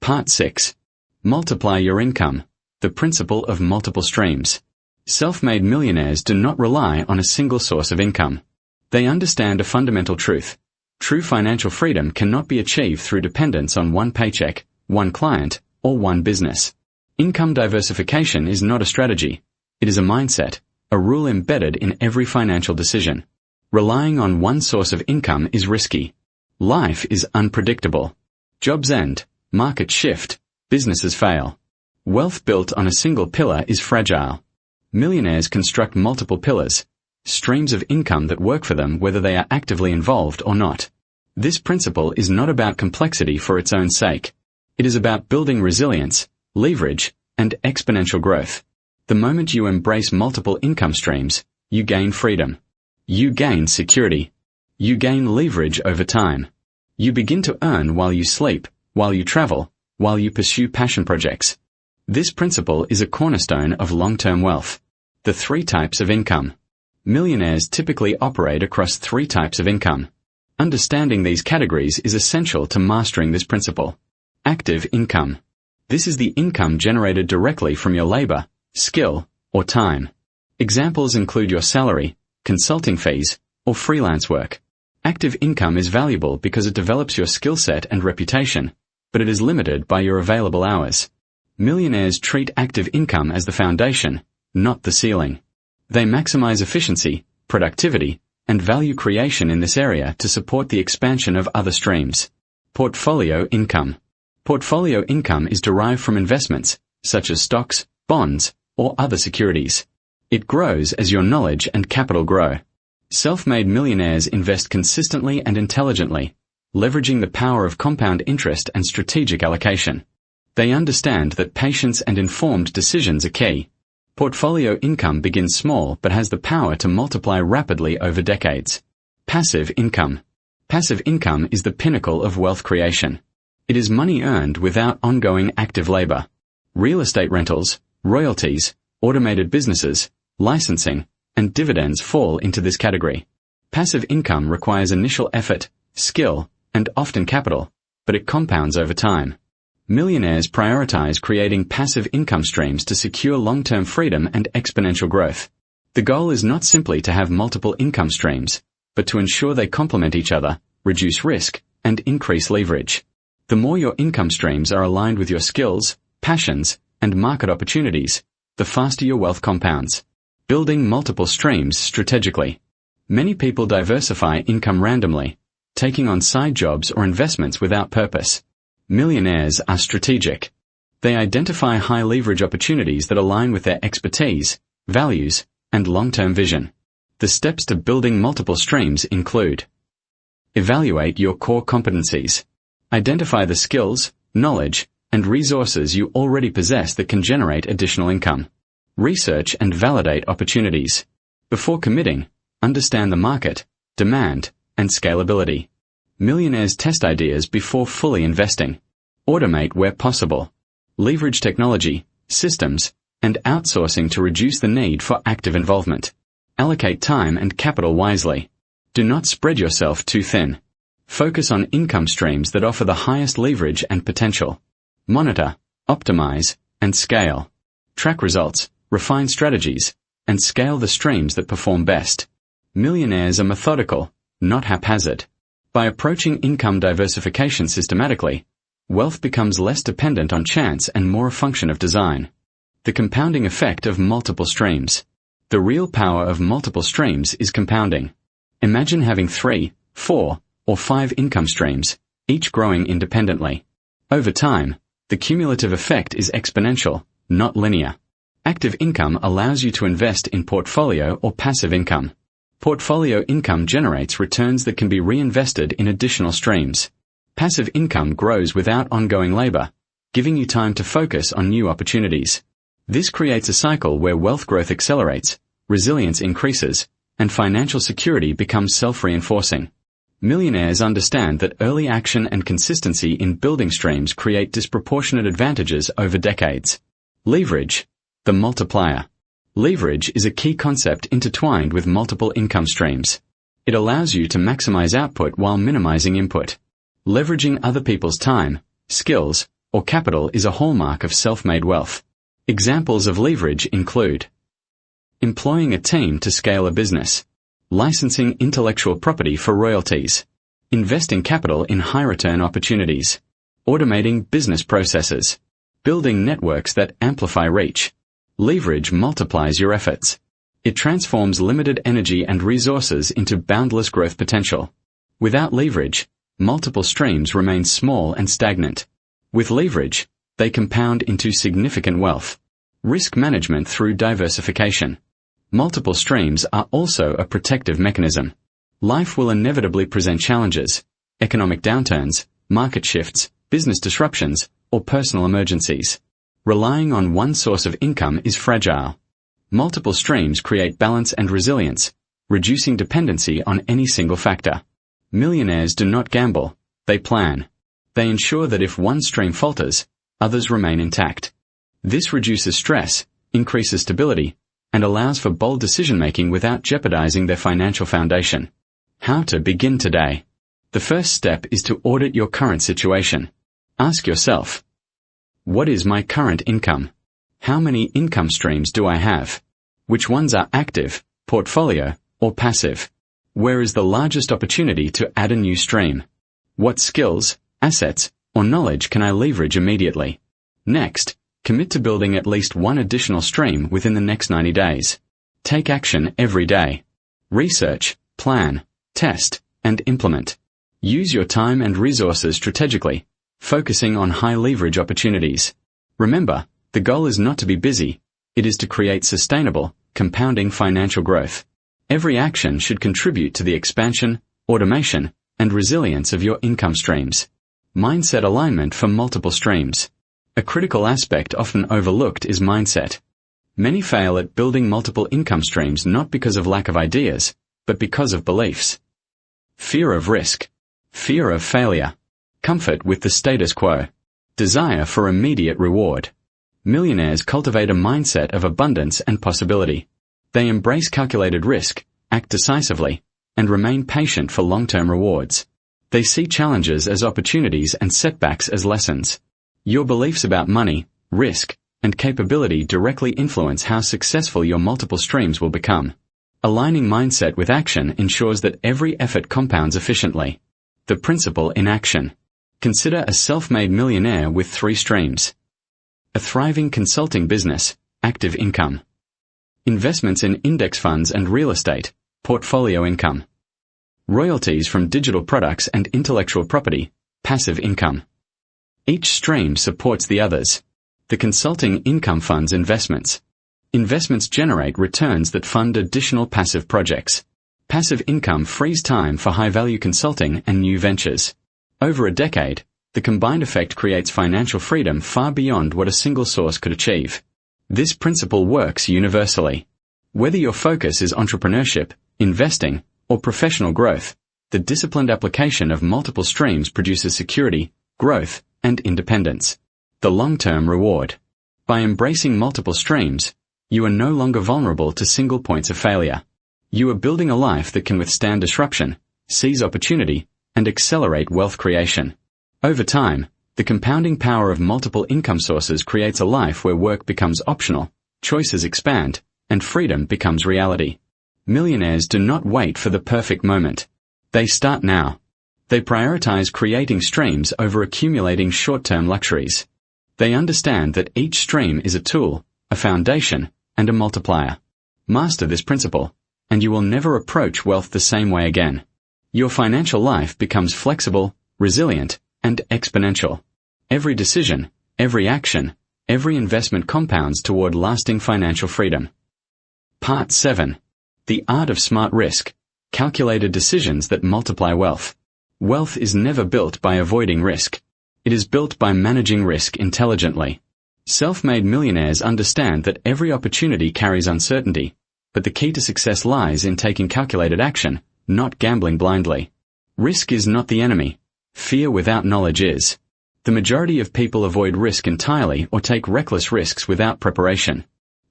Part 6. Multiply your income. The principle of multiple streams. Self-made millionaires do not rely on a single source of income. They understand a fundamental truth. True financial freedom cannot be achieved through dependence on one paycheck, one client, or one business. Income diversification is not a strategy. It is a mindset, a rule embedded in every financial decision. Relying on one source of income is risky. Life is unpredictable. Jobs end, markets shift, businesses fail. Wealth built on a single pillar is fragile. Millionaires construct multiple pillars, streams of income that work for them whether they are actively involved or not. This principle is not about complexity for its own sake. It is about building resilience, leverage, and exponential growth. The moment you embrace multiple income streams, you gain freedom. You gain security. You gain leverage over time. You begin to earn while you sleep, while you travel, while you pursue passion projects. This principle is a cornerstone of long-term wealth. The 3 types of income. Millionaires typically operate across 3 types of income. Understanding these categories is essential to mastering this principle. Active income. This is the income generated directly from your labor, skill, or time. Examples include your salary, consulting fees, or freelance work. Active income is valuable because it develops your skill set and reputation, but it is limited by your available hours. Millionaires treat active income as the foundation, not the ceiling. They maximize efficiency, productivity, and value creation in this area to support the expansion of other streams. Portfolio income. Portfolio income is derived from investments, such as stocks, bonds, or other securities. It grows as your knowledge and capital grow. Self-made millionaires invest consistently and intelligently, leveraging the power of compound interest and strategic allocation. They understand that patience and informed decisions are key. Portfolio income begins small but has the power to multiply rapidly over decades. Passive income. Passive income is the pinnacle of wealth creation. It is money earned without ongoing active labor. Real estate rentals, royalties, automated businesses, licensing, and dividends fall into this category. Passive income requires initial effort, skill, and often capital, but it compounds over time. Millionaires prioritize creating passive income streams to secure long-term freedom and exponential growth. The goal is not simply to have multiple income streams, but to ensure they complement each other, reduce risk, and increase leverage. The more your income streams are aligned with your skills, passions, and market opportunities, the faster your wealth compounds. Building multiple streams strategically. Many people diversify income randomly, taking on side jobs or investments without purpose. Millionaires are strategic. They identify high leverage opportunities that align with their expertise, values, and long-term vision. The steps to building multiple streams include: evaluate your core competencies. Identify the skills, knowledge, and resources you already possess that can generate additional income. Research and validate opportunities. Before committing, understand the market, demand, and scalability. Millionaires test ideas before fully investing. Automate where possible. Leverage technology, systems, and outsourcing to reduce the need for active involvement. Allocate time and capital wisely. Do not spread yourself too thin. Focus on income streams that offer the highest leverage and potential. Monitor, optimize, and scale. Track results, refine strategies, and scale the streams that perform best. Millionaires are methodical, not haphazard. By approaching income diversification systematically, wealth becomes less dependent on chance and more a function of design. The compounding effect of multiple streams. The real power of multiple streams is compounding. Imagine having 3, 4, or 5 income streams, each growing independently. Over time, the cumulative effect is exponential, not linear. Active income allows you to invest in portfolio or passive income. Portfolio income generates returns that can be reinvested in additional streams. Passive income grows without ongoing labor, giving you time to focus on new opportunities. This creates a cycle where wealth growth accelerates, resilience increases, and financial security becomes self-reinforcing. Millionaires understand that early action and consistency in building streams create disproportionate advantages over decades. Leverage, the multiplier. Leverage is a key concept intertwined with multiple income streams. It allows you to maximize output while minimizing input. Leveraging other people's time, skills, or capital is a hallmark of self-made wealth. Examples of leverage include employing a team to scale a business, licensing intellectual property for royalties, investing capital in high-return opportunities, automating business processes, building networks that amplify reach. Leverage multiplies your efforts. It transforms limited energy and resources into boundless growth potential. Without leverage, multiple streams remain small and stagnant. With leverage, they compound into significant wealth. Risk management through diversification. Multiple streams are also a protective mechanism. Life will inevitably present challenges, economic downturns, market shifts, business disruptions, or personal emergencies. Relying on one source of income is fragile. Multiple streams create balance and resilience, reducing dependency on any single factor. Millionaires do not gamble, they plan. They ensure that if one stream falters, others remain intact. This reduces stress, increases stability, and allows for bold decision-making without jeopardizing their financial foundation. How to begin today. The first step is to audit your current situation. Ask yourself, what is my current income? How many income streams do I have? Which ones are active, portfolio, or passive? Where is the largest opportunity to add a new stream? What skills, assets, or knowledge can I leverage immediately? Next, commit to building at least one additional stream within the next 90 days. Take action every day. Research, plan, test, and implement. Use your time and resources strategically, focusing on high leverage opportunities. Remember, the goal is not to be busy, it is to create sustainable, compounding financial growth. Every action should contribute to the expansion, automation, and resilience of your income streams. Mindset alignment for multiple streams. A critical aspect often overlooked is mindset. Many fail at building multiple income streams not because of lack of ideas, but because of beliefs. Fear of risk. Fear of failure. Comfort with the status quo. Desire for immediate reward. Millionaires cultivate a mindset of abundance and possibility. They embrace calculated risk, act decisively, and remain patient for long-term rewards. They see challenges as opportunities and setbacks as lessons. Your beliefs about money, risk, and capability directly influence how successful your multiple streams will become. Aligning mindset with action ensures that every effort compounds efficiently. The principle in action. Consider a self-made millionaire with 3 streams. A thriving consulting business, active income. Investments in index funds and real estate, portfolio income. Royalties from digital products and intellectual property, passive income. Each stream supports the others. The consulting income funds investments. Investments generate returns that fund additional passive projects. Passive income frees time for high-value consulting and new ventures. Over a decade, the combined effect creates financial freedom far beyond what a single source could achieve. This principle works universally. Whether your focus is entrepreneurship, investing, or professional growth, the disciplined application of multiple streams produces security, growth, and independence. The long-term reward. By embracing multiple streams, you are no longer vulnerable to single points of failure. You are building a life that can withstand disruption, seize opportunity, and accelerate wealth creation. Over time, the compounding power of multiple income sources creates a life where work becomes optional, choices expand, and freedom becomes reality. Millionaires do not wait for the perfect moment. They start now. They prioritize creating streams over accumulating short-term luxuries. They understand that each stream is a tool, a foundation, and a multiplier. Master this principle, and you will never approach wealth the same way again. Your financial life becomes flexible, resilient, and exponential. Every decision, every action, every investment compounds toward lasting financial freedom. Part 7. The Art of Smart Risk. Calculated decisions that multiply wealth. Wealth is never built by avoiding risk. It is built by managing risk intelligently. Self-made millionaires understand that every opportunity carries uncertainty, but the key to success lies in taking calculated action, not gambling blindly. Risk is not the enemy. Fear without knowledge is. The majority of people avoid risk entirely or take reckless risks without preparation.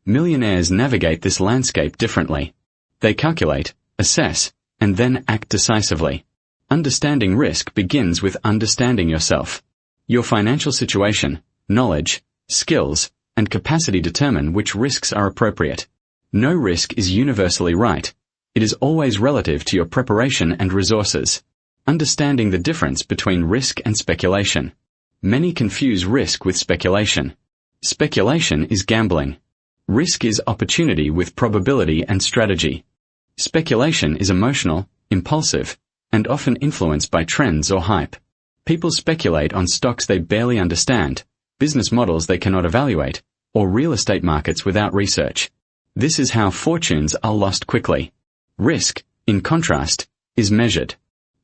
Millionaires navigate this landscape differently. They calculate, assess, and then act decisively. Understanding risk begins with understanding yourself. Your financial situation, knowledge, skills, and capacity determine which risks are appropriate. No risk is universally right. It is always relative to your preparation and resources. Understanding the difference between risk and speculation. Many confuse risk with speculation. Speculation is gambling. Risk is opportunity with probability and strategy. Speculation is emotional, impulsive, and often influenced by trends or hype. People speculate on stocks they barely understand, business models they cannot evaluate, or real estate markets without research. This is how fortunes are lost quickly. Risk, in contrast, is measured.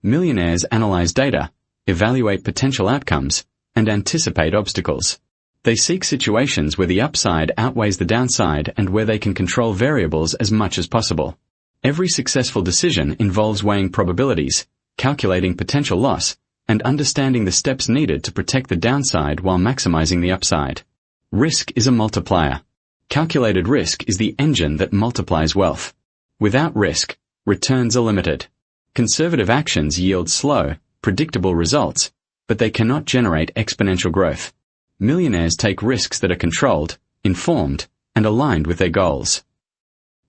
Millionaires analyze data, evaluate potential outcomes, and anticipate obstacles. They seek situations where the upside outweighs the downside and where they can control variables as much as possible. Every successful decision involves weighing probabilities, calculating potential loss, and understanding the steps needed to protect the downside while maximizing the upside. Risk is a multiplier. Calculated risk is the engine that multiplies wealth. Without risk, returns are limited. Conservative actions yield slow, predictable results, but they cannot generate exponential growth. Millionaires take risks that are controlled, informed, and aligned with their goals.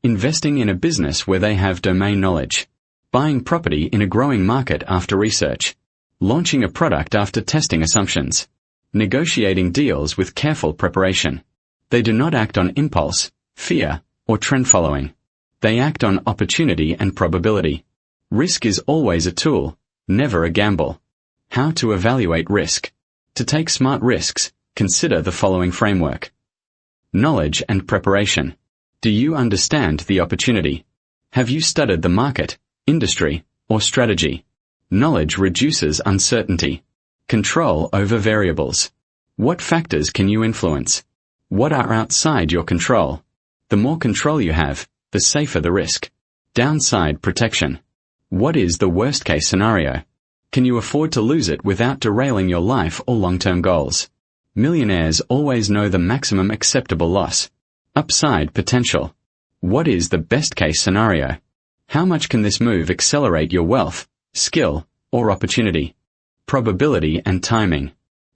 Investing in a business where they have domain knowledge. Buying property in a growing market after research. Launching a product after testing assumptions. Negotiating deals with careful preparation. They do not act on impulse, fear, or trend following. They act on opportunity and probability. Risk is always a tool, never a gamble. How to evaluate risk. To take smart risks, consider the following framework. Knowledge and preparation. Do you understand the opportunity? Have you studied the market, industry, or strategy? Knowledge reduces uncertainty. Control over variables. What factors can you influence? What are outside your control? The more control you have, the safer the risk. Downside protection. What is the worst-case scenario? Can you afford to lose it without derailing your life or long-term goals? Millionaires always know the maximum acceptable loss. Upside potential. What is the best-case scenario? How much can this move accelerate your wealth, skill, or opportunity? Probability and timing.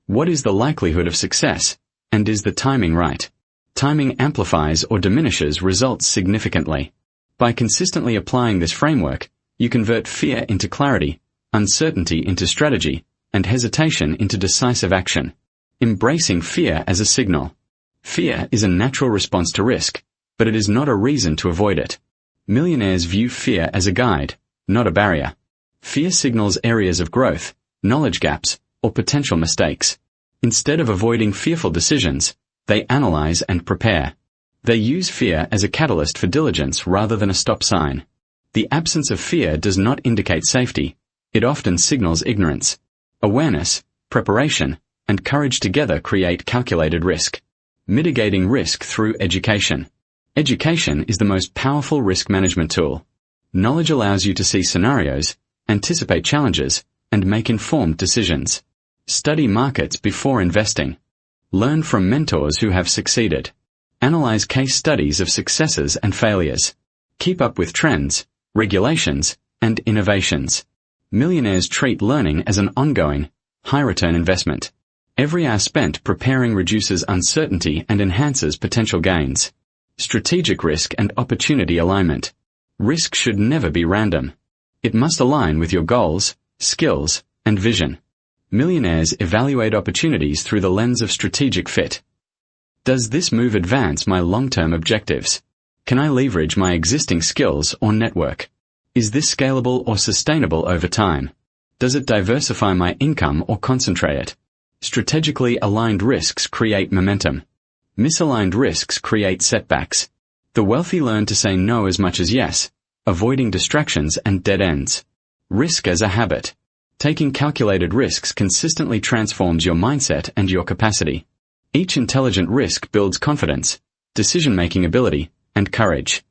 What is the likelihood of success, and is the timing right? Timing amplifies or diminishes results significantly. By consistently applying this framework, you convert fear into clarity, uncertainty into strategy, and hesitation into decisive action. Embracing fear as a signal. Fear is a natural response to risk, but it is not a reason to avoid it. Millionaires view fear as a guide, not a barrier. Fear signals areas of growth, knowledge gaps, or potential mistakes. Instead of avoiding fearful decisions, they analyze and prepare. They use fear as a catalyst for diligence rather than a stop sign. The absence of fear does not indicate safety. It often signals ignorance. Awareness, preparation, and courage together create calculated risk. Mitigating risk through education. Education is the most powerful risk management tool. Knowledge allows you to see scenarios, anticipate challenges, and make informed decisions. Study markets before investing. Learn from mentors who have succeeded. Analyze case studies of successes and failures. Keep up with trends, regulations, and innovations. Millionaires treat learning as an ongoing, high-return investment. Every hour spent preparing reduces uncertainty and enhances potential gains. Strategic risk and opportunity alignment. Risk should never be random. It must align with your goals, skills, and vision. Millionaires evaluate opportunities through the lens of strategic fit. Does this move advance my long-term objectives? Can I leverage my existing skills or network? Is this scalable or sustainable over time? Does it diversify my income or concentrate it? Strategically aligned risks create momentum. Misaligned risks create setbacks. The wealthy learn to say no as much as yes, avoiding distractions and dead ends. Risk as a habit. Taking calculated risks consistently transforms your mindset and your capacity. Each intelligent risk builds confidence, decision-making ability, and courage.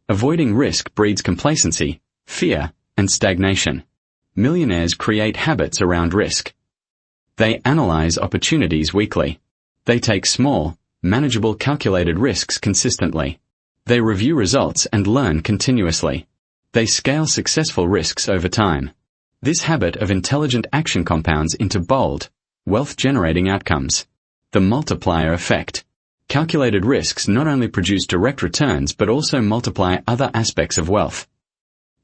Avoiding risk breeds complacency, fear, and stagnation. Millionaires create habits around risk. They analyze opportunities weekly. They take small, manageable calculated risks consistently. They review results and learn continuously. They scale successful risks over time. This habit of intelligent action compounds into bold, wealth-generating outcomes. The multiplier effect. Calculated risks not only produce direct returns but also multiply other aspects of wealth.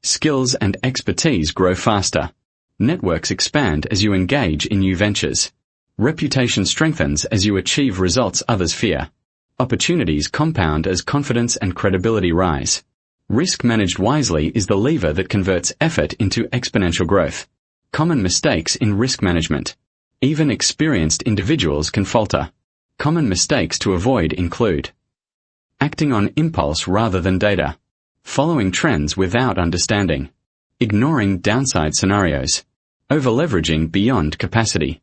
Skills and expertise grow faster. Networks expand as you engage in new ventures. Reputation strengthens as you achieve results others fear. Opportunities compound as confidence and credibility rise. Risk managed wisely is the lever that converts effort into exponential growth. Common mistakes in risk management. Even experienced individuals can falter. Common mistakes to avoid include acting on impulse rather than data, following trends without understanding, ignoring downside scenarios, over-leveraging beyond capacity,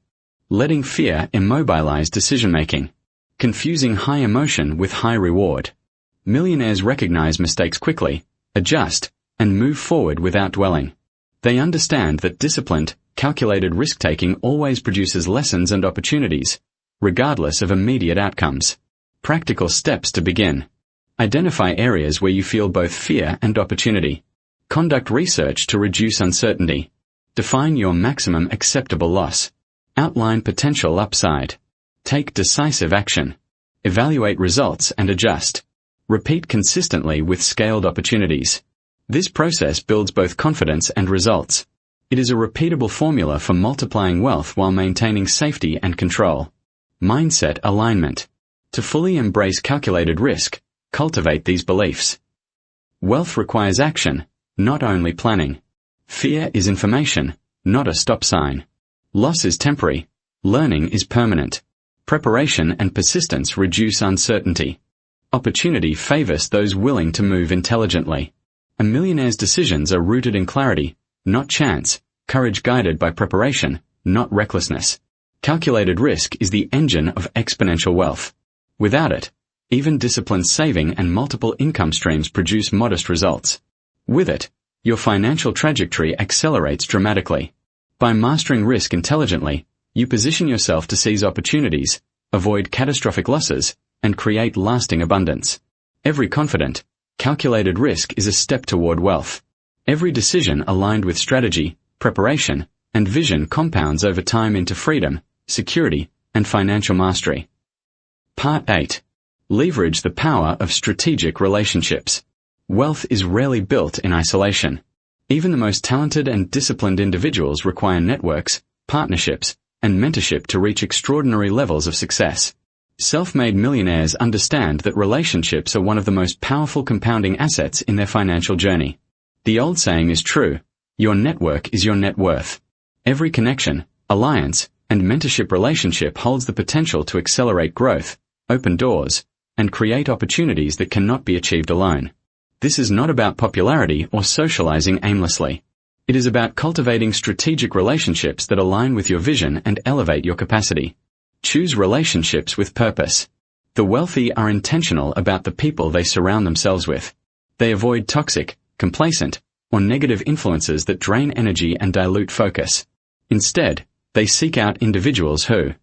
letting fear immobilize decision-making, confusing high emotion with high reward. Millionaires recognize mistakes quickly, adjust, and move forward without dwelling. They understand that disciplined, calculated risk-taking always produces lessons and opportunities, regardless of immediate outcomes. Practical steps to begin. Identify areas where you feel both fear and opportunity. Conduct research to reduce uncertainty. Define your maximum acceptable loss. Outline potential upside. Take decisive action. Evaluate results and adjust. Repeat consistently with scaled opportunities. This process builds both confidence and results. It is a repeatable formula for multiplying wealth while maintaining safety and control. Mindset alignment. To fully embrace calculated risk, cultivate these beliefs. Wealth requires action, not only planning. Fear is information, not a stop sign. Loss is temporary. Learning is permanent. Preparation and persistence reduce uncertainty. Opportunity favors those willing to move intelligently. A millionaire's decisions are rooted in clarity, not chance, courage guided by preparation, not recklessness. Calculated risk is the engine of exponential wealth. Without it, even disciplined saving and multiple income streams produce modest results. With it, your financial trajectory accelerates dramatically. By mastering risk intelligently, you position yourself to seize opportunities, avoid catastrophic losses, and create lasting abundance. Every confident, calculated risk is a step toward wealth. Every decision aligned with strategy, preparation, and vision compounds over time into freedom, security, and financial mastery. Part 8. Leverage the power of strategic relationships. Wealth is rarely built in isolation. Even the most talented and disciplined individuals require networks, partnerships, and mentorship to reach extraordinary levels of success. Self-made millionaires understand that relationships are one of the most powerful compounding assets in their financial journey. The old saying is true: your network is your net worth. Every connection, alliance, and mentorship relationship holds the potential to accelerate growth, open doors, and create opportunities that cannot be achieved alone. This is not about popularity or socializing aimlessly. It is about cultivating strategic relationships that align with your vision and elevate your capacity. Choose relationships with purpose. The wealthy are intentional about the people they surround themselves with. They avoid toxic, complacent, or negative influences that drain energy and dilute focus. Instead, they seek out individuals who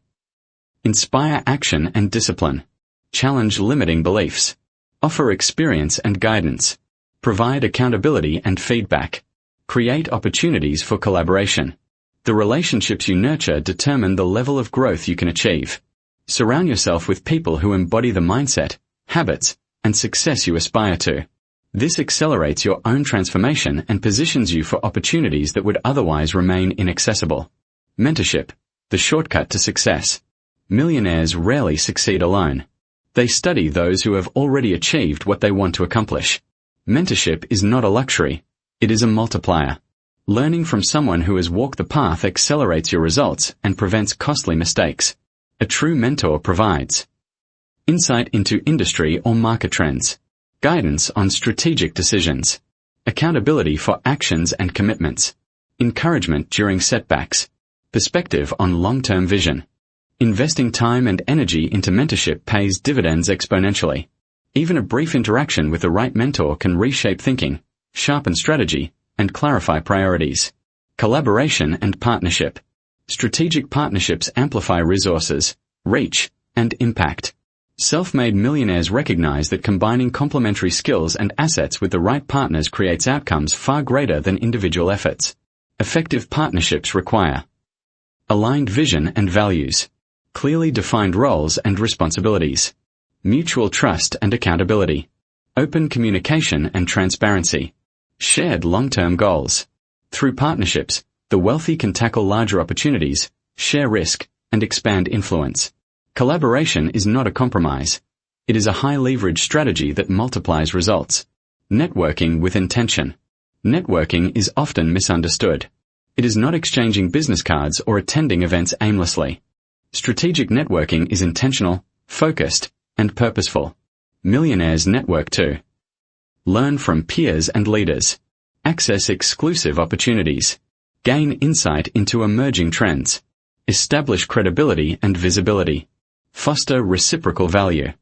inspire action and discipline, challenge limiting beliefs, offer experience and guidance, provide accountability and feedback, create opportunities for collaboration. The relationships you nurture determine the level of growth you can achieve. Surround yourself with people who embody the mindset, habits, and success you aspire to. This accelerates your own transformation and positions you for opportunities that would otherwise remain inaccessible. Mentorship, the shortcut to success. Millionaires rarely succeed alone. They study those who have already achieved what they want to accomplish. Mentorship is not a luxury, it is a multiplier. Learning from someone who has walked the path accelerates your results and prevents costly mistakes. A true mentor provides insight into industry or market trends, guidance on strategic decisions, accountability for actions and commitments, encouragement during setbacks, perspective on long-term vision. Investing time and energy into mentorship pays dividends exponentially. Even a brief interaction with the right mentor can reshape thinking, sharpen strategy, and clarify priorities. Collaboration and partnership. Strategic partnerships amplify resources, reach, and impact. Self-made millionaires recognize that combining complementary skills and assets with the right partners creates outcomes far greater than individual efforts. Effective partnerships require aligned vision and values, clearly defined roles and responsibilities, mutual trust and accountability, open communication and transparency, shared long-term goals. Through partnerships, the wealthy can tackle larger opportunities, share risk, and expand influence. Collaboration is not a compromise. It is a high-leverage strategy that multiplies results. Networking with intention. Networking is often misunderstood. It is not exchanging business cards or attending events aimlessly. Strategic networking is intentional, focused, and purposeful. Millionaires network too. Learn from peers and leaders. Access exclusive opportunities. Gain insight into emerging trends. Establish credibility and visibility. Foster reciprocal value.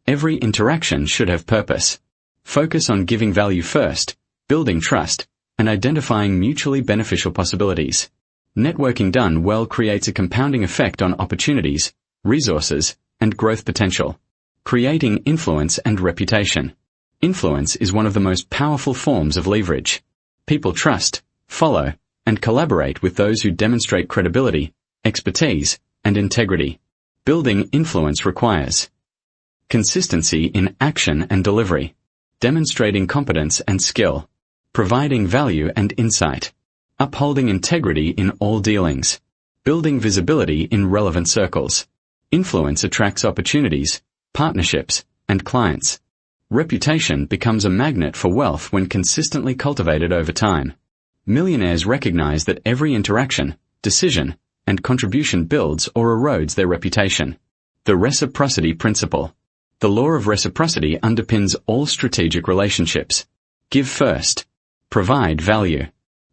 Every interaction should have purpose. Focus on giving value first, building trust, and identifying mutually beneficial possibilities. Networking done well creates a compounding effect on opportunities, resources, and growth potential. Creating influence and reputation. Influence is one of the most powerful forms of leverage. People trust, follow, and collaborate with those who demonstrate credibility, expertise, and integrity. Building influence requires consistency in action and delivery, demonstrating competence and skill, providing value and insight, upholding integrity in all dealings, building visibility in relevant circles. Influence attracts opportunities, partnerships, and clients. Reputation becomes a magnet for wealth when consistently cultivated over time. Millionaires recognize that every interaction, decision, and contribution builds or erodes their reputation. The reciprocity principle. The law of reciprocity underpins all strategic relationships. Give first. Provide value.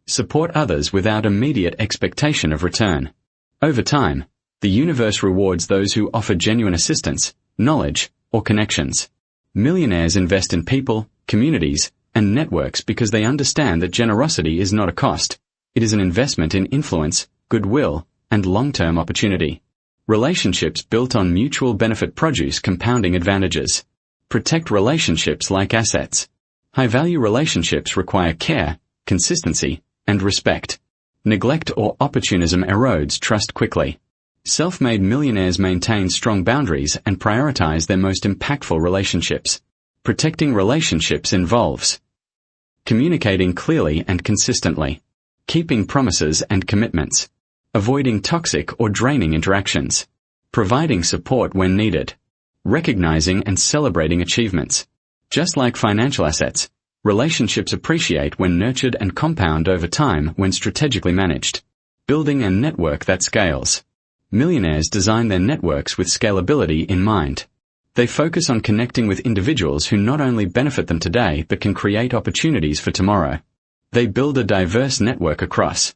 Support others without immediate expectation of return. Over time, the universe rewards those who offer genuine assistance, knowledge, or connections. Millionaires invest in people, communities, and networks because they understand that generosity is not a cost. It is an investment in influence, goodwill, and long-term opportunity. Relationships built on mutual benefit produce compounding advantages. Protect relationships like assets. High-value relationships require care, consistency, and respect. Neglect or opportunism erodes trust quickly. Self-made millionaires maintain strong boundaries and prioritize their most impactful relationships. Protecting relationships involves communicating clearly and consistently, keeping promises and commitments, avoiding toxic or draining interactions, providing support when needed, recognizing and celebrating achievements. Just like financial assets, relationships appreciate when nurtured and compound over time when strategically managed. Building a network that scales. Millionaires design their networks with scalability in mind. They focus on connecting with individuals who not only benefit them today but can create opportunities for tomorrow. They build a diverse network across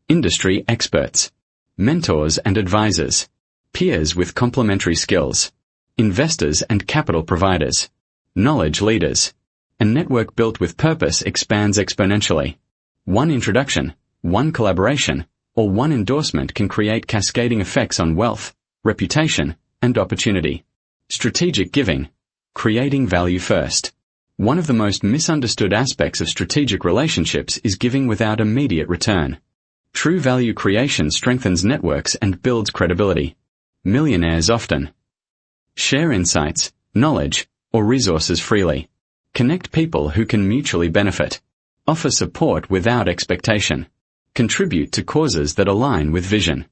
industry experts, mentors and advisors, peers with complementary skills, investors and capital providers, knowledge leaders. A network built with purpose expands exponentially. One introduction, one collaboration, or one endorsement can create cascading effects on wealth, reputation, and opportunity. Strategic giving. Creating value first. One of the most misunderstood aspects of strategic relationships is giving without immediate return. True value creation strengthens networks and builds credibility. Millionaires often share insights, knowledge, or resources freely. Connect people who can mutually benefit. Offer support without expectation. Contribute to causes that align with vision.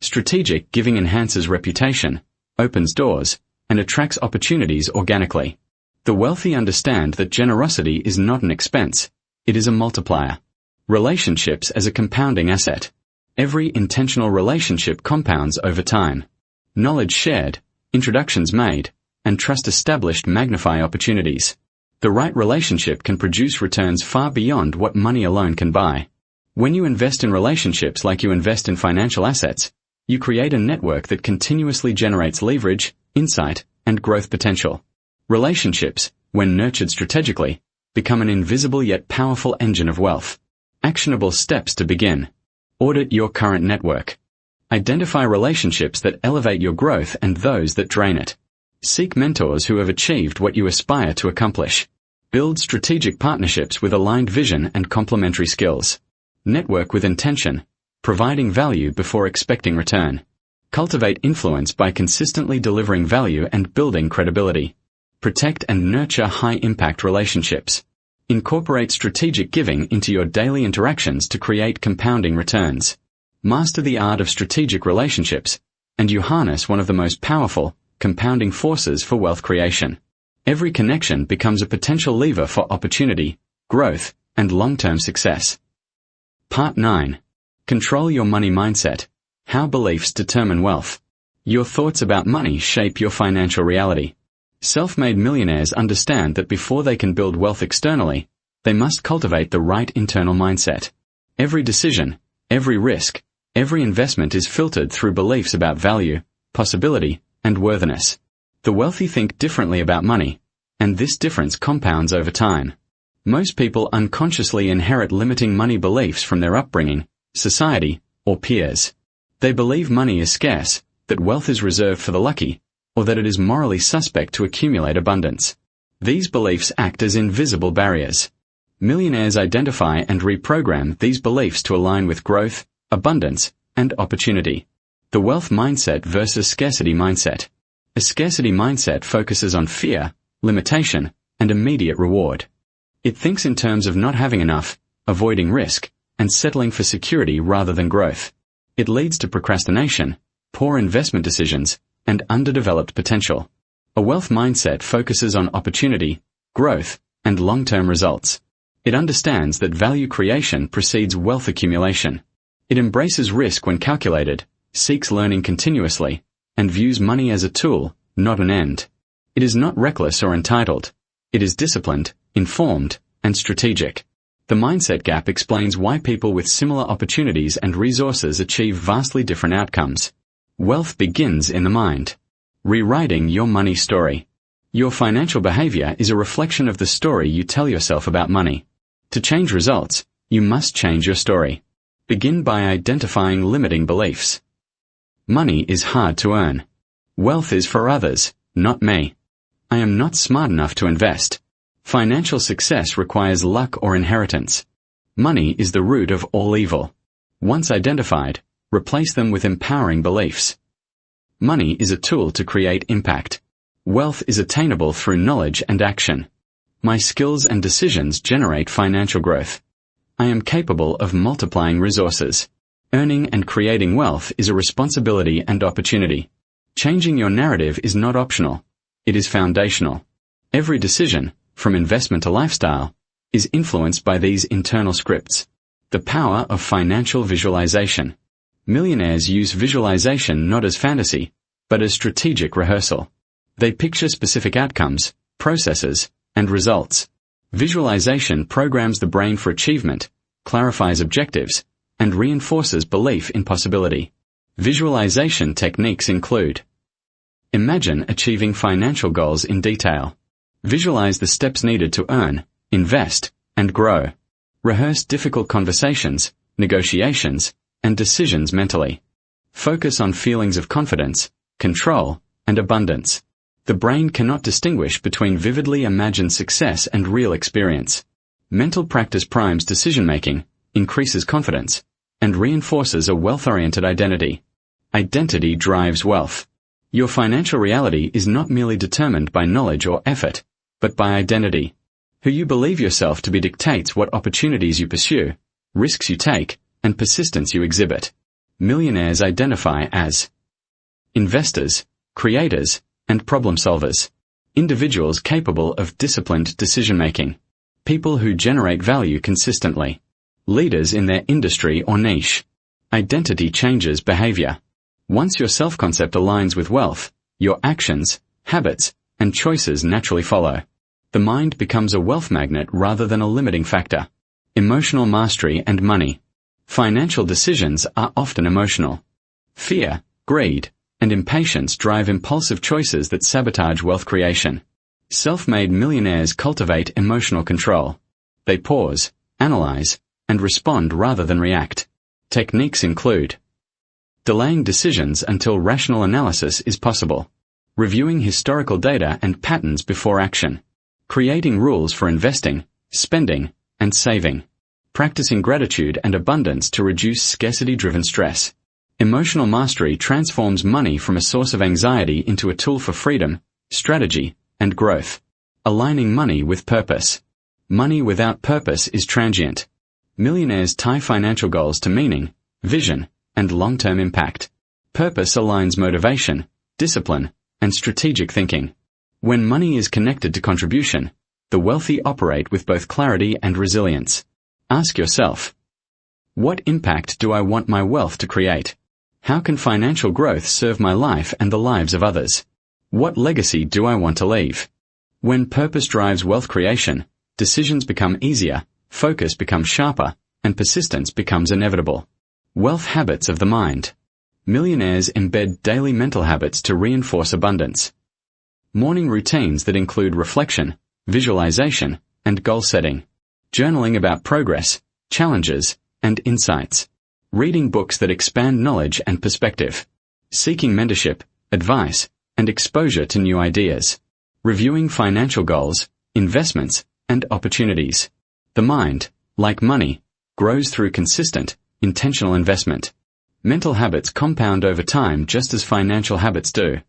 Strategic giving enhances reputation, opens doors, and attracts opportunities organically. The wealthy understand that generosity is not an expense, it is a multiplier. Relationships as a compounding asset. Every intentional relationship compounds over time. Knowledge shared, introductions made, and trust established magnify opportunities. The right relationship can produce returns far beyond what money alone can buy. When you invest in relationships like you invest in financial assets, you create a network that continuously generates leverage, insight, and growth potential. Relationships, when nurtured strategically, become an invisible yet powerful engine of wealth. Actionable steps to begin. Audit your current network. Identify relationships that elevate your growth and those that drain it. Seek mentors who have achieved what you aspire to accomplish. Build strategic partnerships with aligned vision and complementary skills. Network with intention, providing value before expecting return. Cultivate influence by consistently delivering value and building credibility. Protect and nurture high-impact relationships. Incorporate strategic giving into your daily interactions to create compounding returns. Master the art of strategic relationships, and you harness one of the most powerful, compounding forces for wealth creation. Every connection becomes a potential lever for opportunity, growth, and long-term success. Part 9. Control your money mindset. How beliefs determine wealth. Your thoughts about money shape your financial reality. Self-made millionaires understand that before they can build wealth externally, they must cultivate the right internal mindset. Every decision, every risk, every investment is filtered through beliefs about value, possibility, and worthiness. The wealthy think differently about money, and this difference compounds over time. Most people unconsciously inherit limiting money beliefs from their upbringing, society, or peers. They believe money is scarce, that wealth is reserved for the lucky, or that it is morally suspect to accumulate abundance. These beliefs act as invisible barriers. Millionaires identify and reprogram these beliefs to align with growth, abundance, and opportunity. The wealth mindset versus scarcity mindset. A scarcity mindset focuses on fear, limitation, and immediate reward. It thinks in terms of not having enough, avoiding risk, and settling for security rather than growth. It leads to procrastination, poor investment decisions, and underdeveloped potential. A wealth mindset focuses on opportunity, growth, and long-term results. It understands that value creation precedes wealth accumulation. It embraces risk when calculated, seeks learning continuously, and views money as a tool, not an end. It is not reckless or entitled. It is disciplined, informed, and strategic. The mindset gap explains why people with similar opportunities and resources achieve vastly different outcomes. Wealth begins in the mind. Rewriting your money story. Your financial behavior is a reflection of the story you tell yourself about money. To change results, you must change your story. Begin by identifying limiting beliefs. Money is hard to earn. Wealth is for others, not me. I am not smart enough to invest. Financial success requires luck or inheritance. Money is the root of all evil. Once identified, replace them with empowering beliefs. Money is a tool to create impact. Wealth is attainable through knowledge and action. My skills and decisions generate financial growth. I am capable of multiplying resources. Earning and creating wealth is a responsibility and opportunity. Changing your narrative is not optional. It is foundational. Every decision, from investment to lifestyle, is influenced by these internal scripts. The power of financial visualization. Millionaires use visualization not as fantasy, but as strategic rehearsal. They picture specific outcomes, processes, and results. Visualization programs the brain for achievement, clarifies objectives, and reinforces belief in possibility. Visualization techniques include: imagine achieving financial goals in detail. Visualize the steps needed to earn, invest, and grow. Rehearse difficult conversations, negotiations, and decisions mentally. Focus on feelings of confidence, control, and abundance. The brain cannot distinguish between vividly imagined success and real experience. Mental practice primes decision-making, increases confidence, and reinforces a wealth-oriented identity. Identity drives wealth. Your financial reality is not merely determined by knowledge or effort, but by identity. Who you believe yourself to be dictates what opportunities you pursue, risks you take, and persistence you exhibit. Millionaires identify as investors, creators, and problem solvers. Individuals capable of disciplined decision-making. People who generate value consistently. Leaders in their industry or niche. Identity changes behavior. Once your self-concept aligns with wealth, your actions, habits, and choices naturally follow. The mind becomes a wealth magnet rather than a limiting factor. Emotional mastery and money. Financial decisions are often emotional. Fear, greed, and impatience drive impulsive choices that sabotage wealth creation. Self-made millionaires cultivate emotional control. They pause, analyze, and respond rather than react. Techniques include: delaying decisions until rational analysis is possible. reviewing historical data and patterns before action, creating rules for investing, spending, and saving, practicing gratitude and abundance to reduce scarcity-driven stress. Emotional mastery transforms money from a source of anxiety into a tool for freedom, strategy, and growth. Aligning money with purpose. Money without purpose is transient. Millionaires tie financial goals to meaning, vision, and long-term impact. Purpose aligns motivation, discipline, and strategic thinking. When money is connected to contribution, the wealthy operate with both clarity and resilience. Ask yourself, what impact do I want my wealth to create? How can financial growth serve my life and the lives of others? What legacy do I want to leave? When purpose drives wealth creation, decisions become easier, focus becomes sharper, and persistence becomes inevitable. Wealth habits of the mind. Millionaires embed daily mental habits to reinforce abundance. Morning routines that include reflection, visualization, and goal setting. Journaling about progress, challenges, and insights. Reading books that expand knowledge and perspective. Seeking mentorship, advice, and exposure to new ideas. Reviewing financial goals, investments, and opportunities. The mind, like money, grows through consistent, intentional investment. Mental habits compound over time just as financial habits do.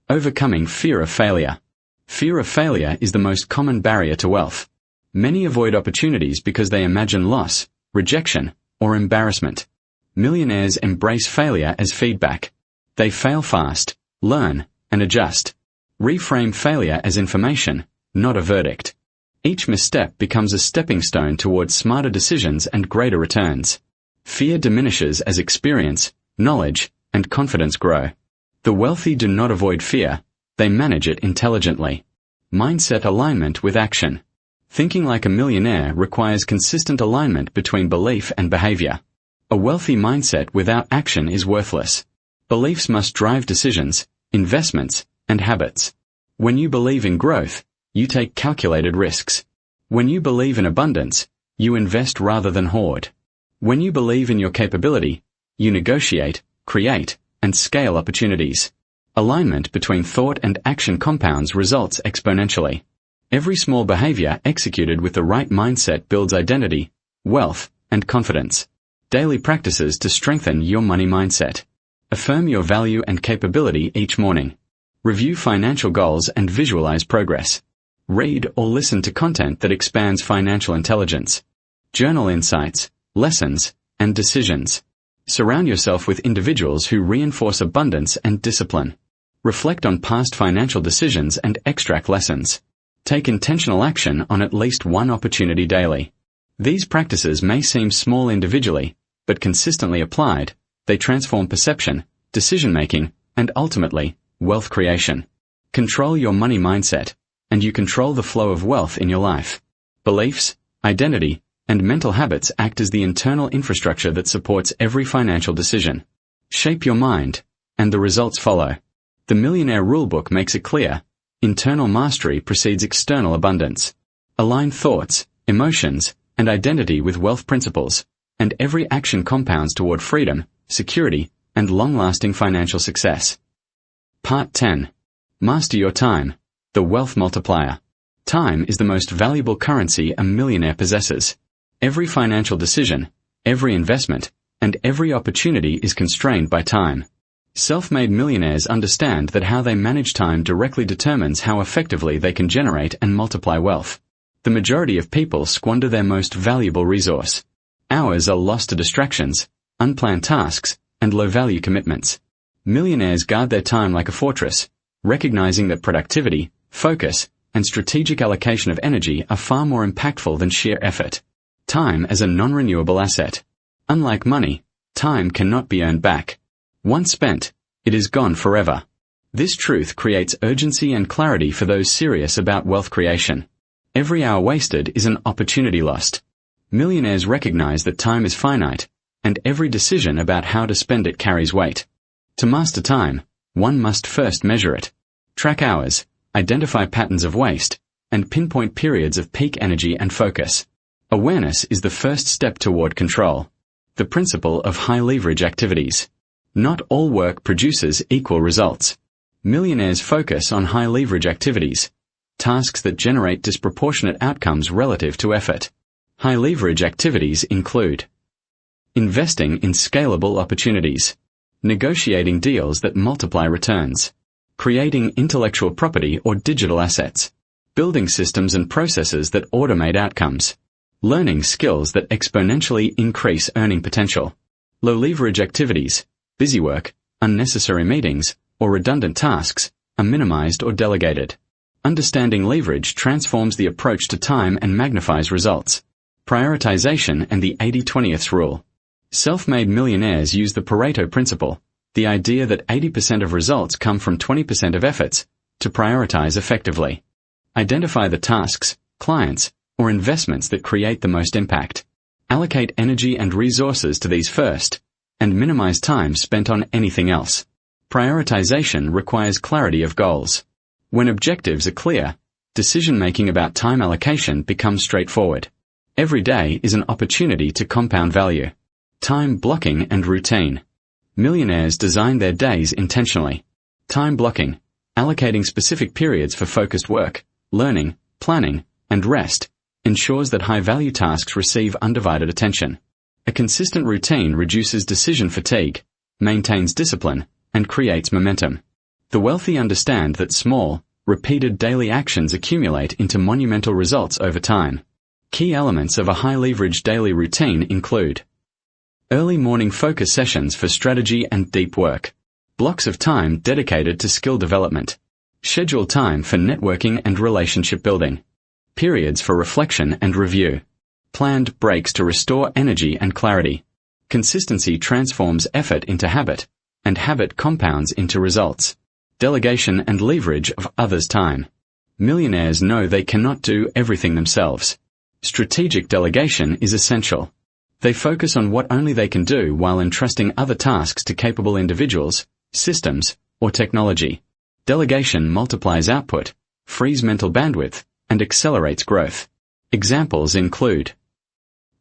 Overcoming fear of failure. Fear of failure is the most common barrier to wealth. Many avoid opportunities because they imagine loss, rejection, or embarrassment. Millionaires embrace failure as feedback. They fail fast, learn, and adjust. Reframe failure as information, not a verdict. Each misstep becomes a stepping stone towards smarter decisions and greater returns. Fear diminishes as experience, knowledge, and confidence grow. The wealthy do not avoid fear, they manage it intelligently. Mindset alignment with action. Thinking like a millionaire requires consistent alignment between belief and behavior. A wealthy mindset without action is worthless. Beliefs must drive decisions, investments, and habits. When you believe in growth, you take calculated risks. When you believe in abundance, you invest rather than hoard. When you believe in your capability, you negotiate, create, and scale opportunities. Alignment between thought and action compounds results exponentially. Every small behavior executed with the right mindset builds identity, wealth, and confidence. Daily practices to strengthen your money mindset. Affirm your value and capability each morning. Review financial goals and visualize progress. Read or listen to content that expands financial intelligence. Journal insights, lessons, and decisions. Surround yourself with individuals who reinforce abundance and discipline. Reflect on past financial decisions and extract lessons. Take intentional action on at least one opportunity daily. These practices may seem small individually, but consistently applied, they transform perception, decision-making, and ultimately, wealth creation. Control your money mindset, and you control the flow of wealth in your life. Beliefs, identity, and mental habits act as the internal infrastructure that supports every financial decision. Shape your mind, and the results follow. The Millionaire Rulebook makes it clear, internal mastery precedes external abundance. Align thoughts, emotions, and identity with wealth principles, and every action compounds toward freedom, security, and long-lasting financial success. Part 10. Master your time, the wealth multiplier. Time is the most valuable currency a millionaire possesses. Every financial decision, every investment, and every opportunity is constrained by time. Self-made millionaires understand that how they manage time directly determines how effectively they can generate and multiply wealth. The majority of people squander their most valuable resource. Hours are lost to distractions, unplanned tasks, and low-value commitments. Millionaires guard their time like a fortress, recognizing that productivity, focus, and strategic allocation of energy are far more impactful than sheer effort. Time as a non-renewable asset. Unlike money, time cannot be earned back. Once spent, it is gone forever. This truth creates urgency and clarity for those serious about wealth creation. Every hour wasted is an opportunity lost. Millionaires recognize that time is finite, and every decision about how to spend it carries weight. To master time, one must first measure it. Track hours, identify patterns of waste, and pinpoint periods of peak energy and focus. Awareness is the first step toward control. The principle of high leverage activities. Not all work produces equal results. Millionaires focus on high-leverage activities, tasks that generate disproportionate outcomes relative to effort. High-leverage activities include investing in scalable opportunities, negotiating deals that multiply returns, creating intellectual property or digital assets, building systems and processes that automate outcomes, learning skills that exponentially increase earning potential. Low-leverage activities, busy work, unnecessary meetings, or redundant tasks, are minimized or delegated. Understanding leverage transforms the approach to time and magnifies results. Prioritization and the 80-20th rule. Self-made millionaires use the Pareto principle, the idea that 80% of results come from 20% of efforts, to prioritize effectively. Identify the tasks, clients, or investments that create the most impact. Allocate energy and resources to these first, and minimize time spent on anything else. Prioritization requires clarity of goals. When objectives are clear, decision-making about time allocation becomes straightforward. Every day is an opportunity to compound value. Time blocking and routine. Millionaires design their days intentionally. Time blocking, allocating specific periods for focused work, learning, planning, and rest, ensures that high-value tasks receive undivided attention. A consistent routine reduces decision fatigue, maintains discipline, and creates momentum. The wealthy understand that small, repeated daily actions accumulate into monumental results over time. Key elements of a high-leverage daily routine include early morning focus sessions for strategy and deep work, blocks of time dedicated to skill development, schedule time for networking and relationship building, periods for reflection and review, planned breaks to restore energy and clarity. Consistency transforms effort into habit, and habit compounds into results. Delegation and leverage of others' time. Millionaires know they cannot do everything themselves. Strategic delegation is essential. They focus on what only they can do while entrusting other tasks to capable individuals, systems, or technology. Delegation multiplies output, frees mental bandwidth, and accelerates growth. Examples include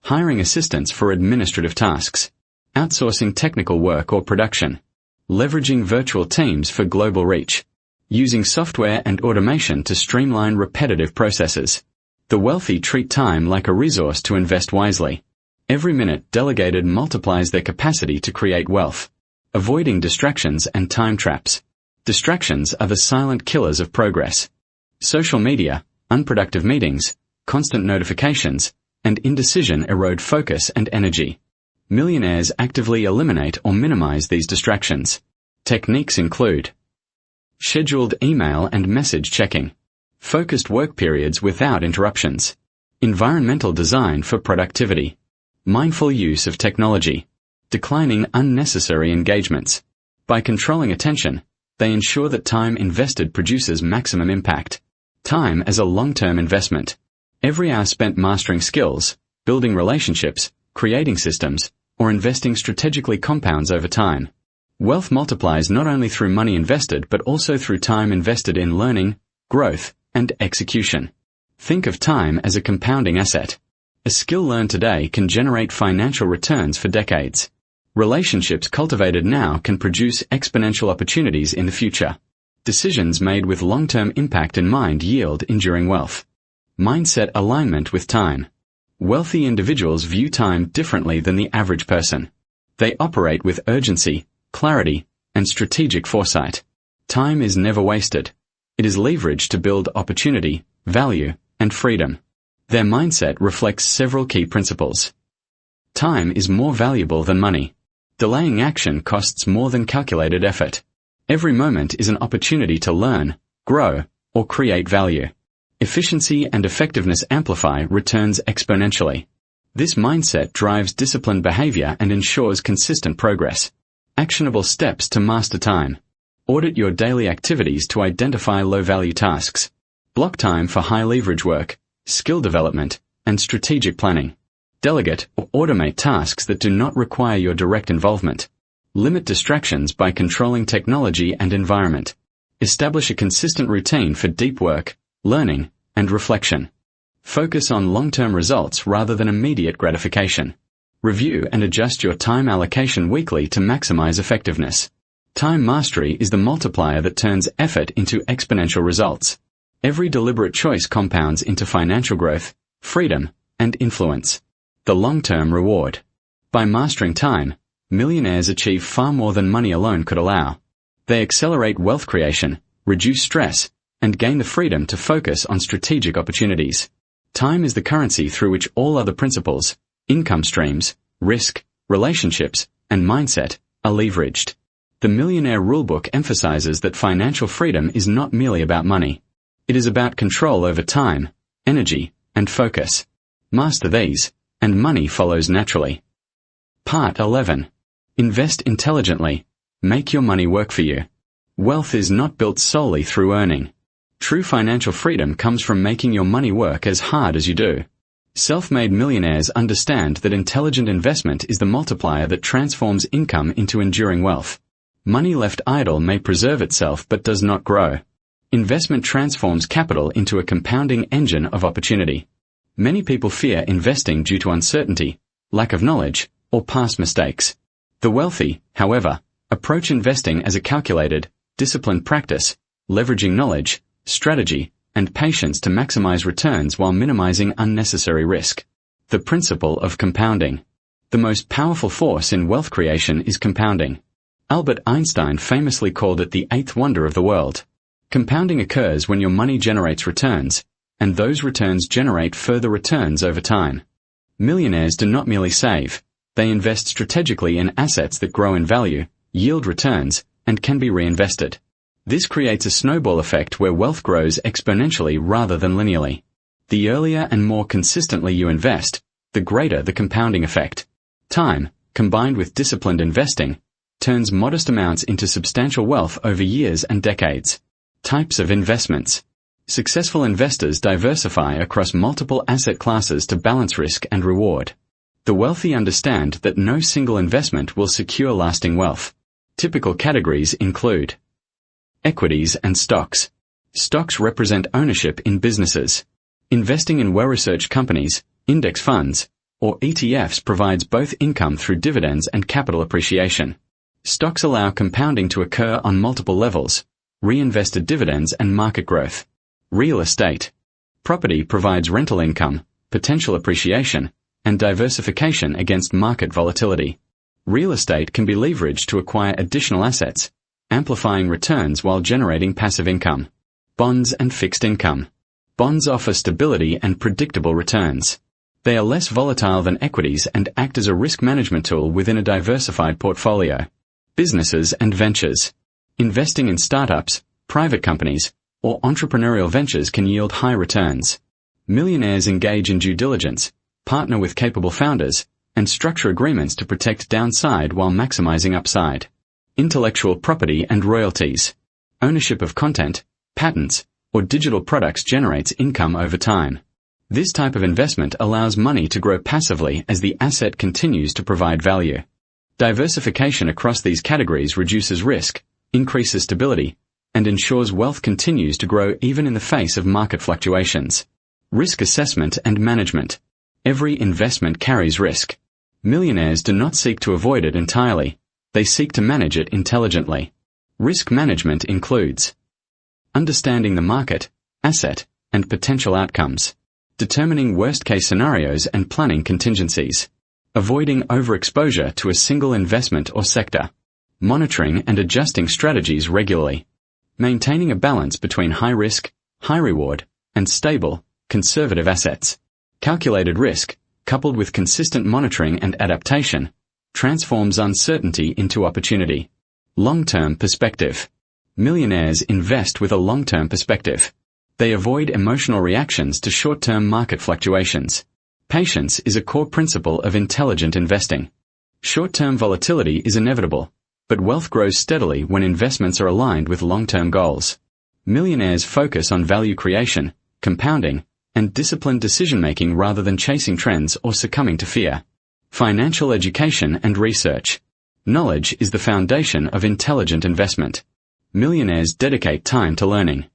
hiring assistants for administrative tasks, outsourcing technical work or production, leveraging virtual teams for global reach, using software and automation to streamline repetitive processes. The wealthy treat time like a resource to invest wisely. Every minute delegated multiplies their capacity to create wealth. Avoiding distractions and time traps. Distractions are the silent killers of progress. Social media, unproductive meetings, constant notifications, and indecision erode focus and energy. Millionaires actively eliminate or minimize these distractions. Techniques include scheduled email and message checking, focused work periods without interruptions, environmental design for productivity, mindful use of technology, declining unnecessary engagements. By controlling attention, they ensure that time invested produces maximum impact. Time as a long-term investment. Every hour spent mastering skills, building relationships, creating systems, or investing strategically compounds over time. Wealth multiplies not only through money invested but also through time invested in learning, growth, and execution. Think of time as a compounding asset. A skill learned today can generate financial returns for decades. Relationships cultivated now can produce exponential opportunities in the future. Decisions made with long-term impact in mind yield enduring wealth. Mindset alignment with time. Wealthy individuals view time differently than the average person. They operate with urgency, clarity, and strategic foresight. Time is never wasted. It is leveraged to build opportunity, value, and freedom. Their mindset reflects several key principles. Time is more valuable than money. Delaying action costs more than calculated effort. Every moment is an opportunity to learn, grow, or create value. Efficiency and effectiveness amplify returns exponentially. This mindset drives disciplined behavior and ensures consistent progress. Actionable steps to master time. Audit your daily activities to identify low-value tasks. Block time for high-leverage work, skill development, and strategic planning. Delegate or automate tasks that do not require your direct involvement. Limit distractions by controlling technology and environment. Establish a consistent routine for deep work, learning, and reflection. Focus on long-term results rather than immediate gratification. Review and adjust your time allocation weekly to maximize effectiveness. Time mastery is the multiplier that turns effort into exponential results. Every deliberate choice compounds into financial growth, freedom, and influence. The long-term reward. By mastering time, millionaires achieve far more than money alone could allow. They accelerate wealth creation, reduce stress, and gain the freedom to focus on strategic opportunities. Time is the currency through which all other principles, income streams, risk, relationships, and mindset are leveraged. The Millionaire Rulebook emphasizes that financial freedom is not merely about money. It is about control over time, energy, and focus. Master these, and money follows naturally. Part 11. Invest intelligently. Make your money work for you. Wealth is not built solely through earning. True financial freedom comes from making your money work as hard as you do. Self-made millionaires understand that intelligent investment is the multiplier that transforms income into enduring wealth. Money left idle may preserve itself but does not grow. Investment transforms capital into a compounding engine of opportunity. Many people fear investing due to uncertainty, lack of knowledge, or past mistakes. The wealthy, however, approach investing as a calculated, disciplined practice, leveraging knowledge, strategy, and patience to maximize returns while minimizing unnecessary risk. The principle of compounding. The most powerful force in wealth creation is compounding. Albert Einstein famously called it the eighth wonder of the world. Compounding occurs when your money generates returns, and those returns generate further returns over time. Millionaires do not merely save, they invest strategically in assets that grow in value, yield returns, and can be reinvested. This creates a snowball effect where wealth grows exponentially rather than linearly. The earlier and more consistently you invest, the greater the compounding effect. Time, combined with disciplined investing, turns modest amounts into substantial wealth over years and decades. Types of investments. Successful investors diversify across multiple asset classes to balance risk and reward. The wealthy understand that no single investment will secure lasting wealth. Typical categories include equities and stocks. Stocks represent ownership in businesses. Investing in well-researched companies, index funds, or ETFs provides both income through dividends and capital appreciation. Stocks allow compounding to occur on multiple levels, reinvested dividends and market growth. Real estate. Property provides rental income, potential appreciation, and diversification against market volatility. Real estate can be leveraged to acquire additional assets, amplifying returns while generating passive income. Bonds and fixed income. Bonds offer stability and predictable returns. They are less volatile than equities and act as a risk management tool within a diversified portfolio. Businesses and ventures. Investing in startups, private companies, or entrepreneurial ventures can yield high returns. Millionaires engage in due diligence, partner with capable founders, and structure agreements to protect downside while maximizing upside. Intellectual property and royalties. Ownership of content, patents, or digital products generates income over time. This type of investment allows money to grow passively as the asset continues to provide value. Diversification across these categories reduces risk, increases stability, and ensures wealth continues to grow even in the face of market fluctuations. Risk assessment and management. Every investment carries risk. Millionaires do not seek to avoid it entirely, they seek to manage it intelligently. Risk management includes understanding the market, asset, and potential outcomes, determining worst-case scenarios and planning contingencies, avoiding overexposure to a single investment or sector, monitoring and adjusting strategies regularly, maintaining a balance between high risk, high reward, and stable, conservative assets. Calculated risk, coupled with consistent monitoring and adaptation, transforms uncertainty into opportunity. Long-term perspective. Millionaires invest with a long-term perspective. They avoid emotional reactions to short-term market fluctuations. Patience is a core principle of intelligent investing. Short-term volatility is inevitable, but wealth grows steadily when investments are aligned with long-term goals. Millionaires focus on value creation, compounding, and disciplined decision-making rather than chasing trends or succumbing to fear. Financial education and research. Knowledge is the foundation of intelligent investment. Millionaires dedicate time to learning.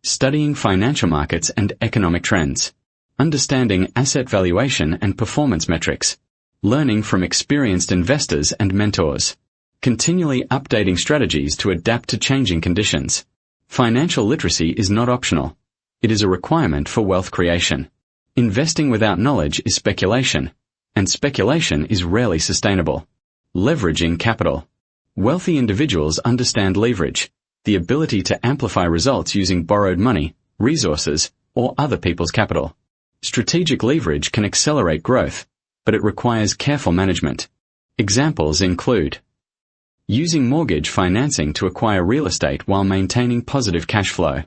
Studying financial markets and economic trends. Understanding asset valuation and performance metrics. Learning from experienced investors and mentors. Continually updating strategies to adapt to changing conditions. Financial literacy is not optional. It is a requirement for wealth creation. Investing without knowledge is speculation, and speculation is rarely sustainable. Leveraging capital. Wealthy individuals understand leverage, the ability to amplify results using borrowed money, resources, or other people's capital. Strategic leverage can accelerate growth, but it requires careful management. Examples include using mortgage financing to acquire real estate while maintaining positive cash flow,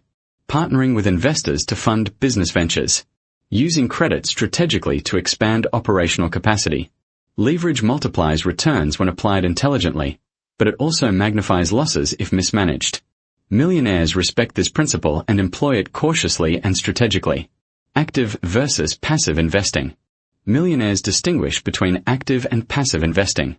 partnering with investors to fund business ventures, using credit strategically to expand operational capacity. Leverage multiplies returns when applied intelligently, but it also magnifies losses if mismanaged. Millionaires respect this principle and employ it cautiously and strategically. Active versus passive investing. Millionaires distinguish between active and passive investing.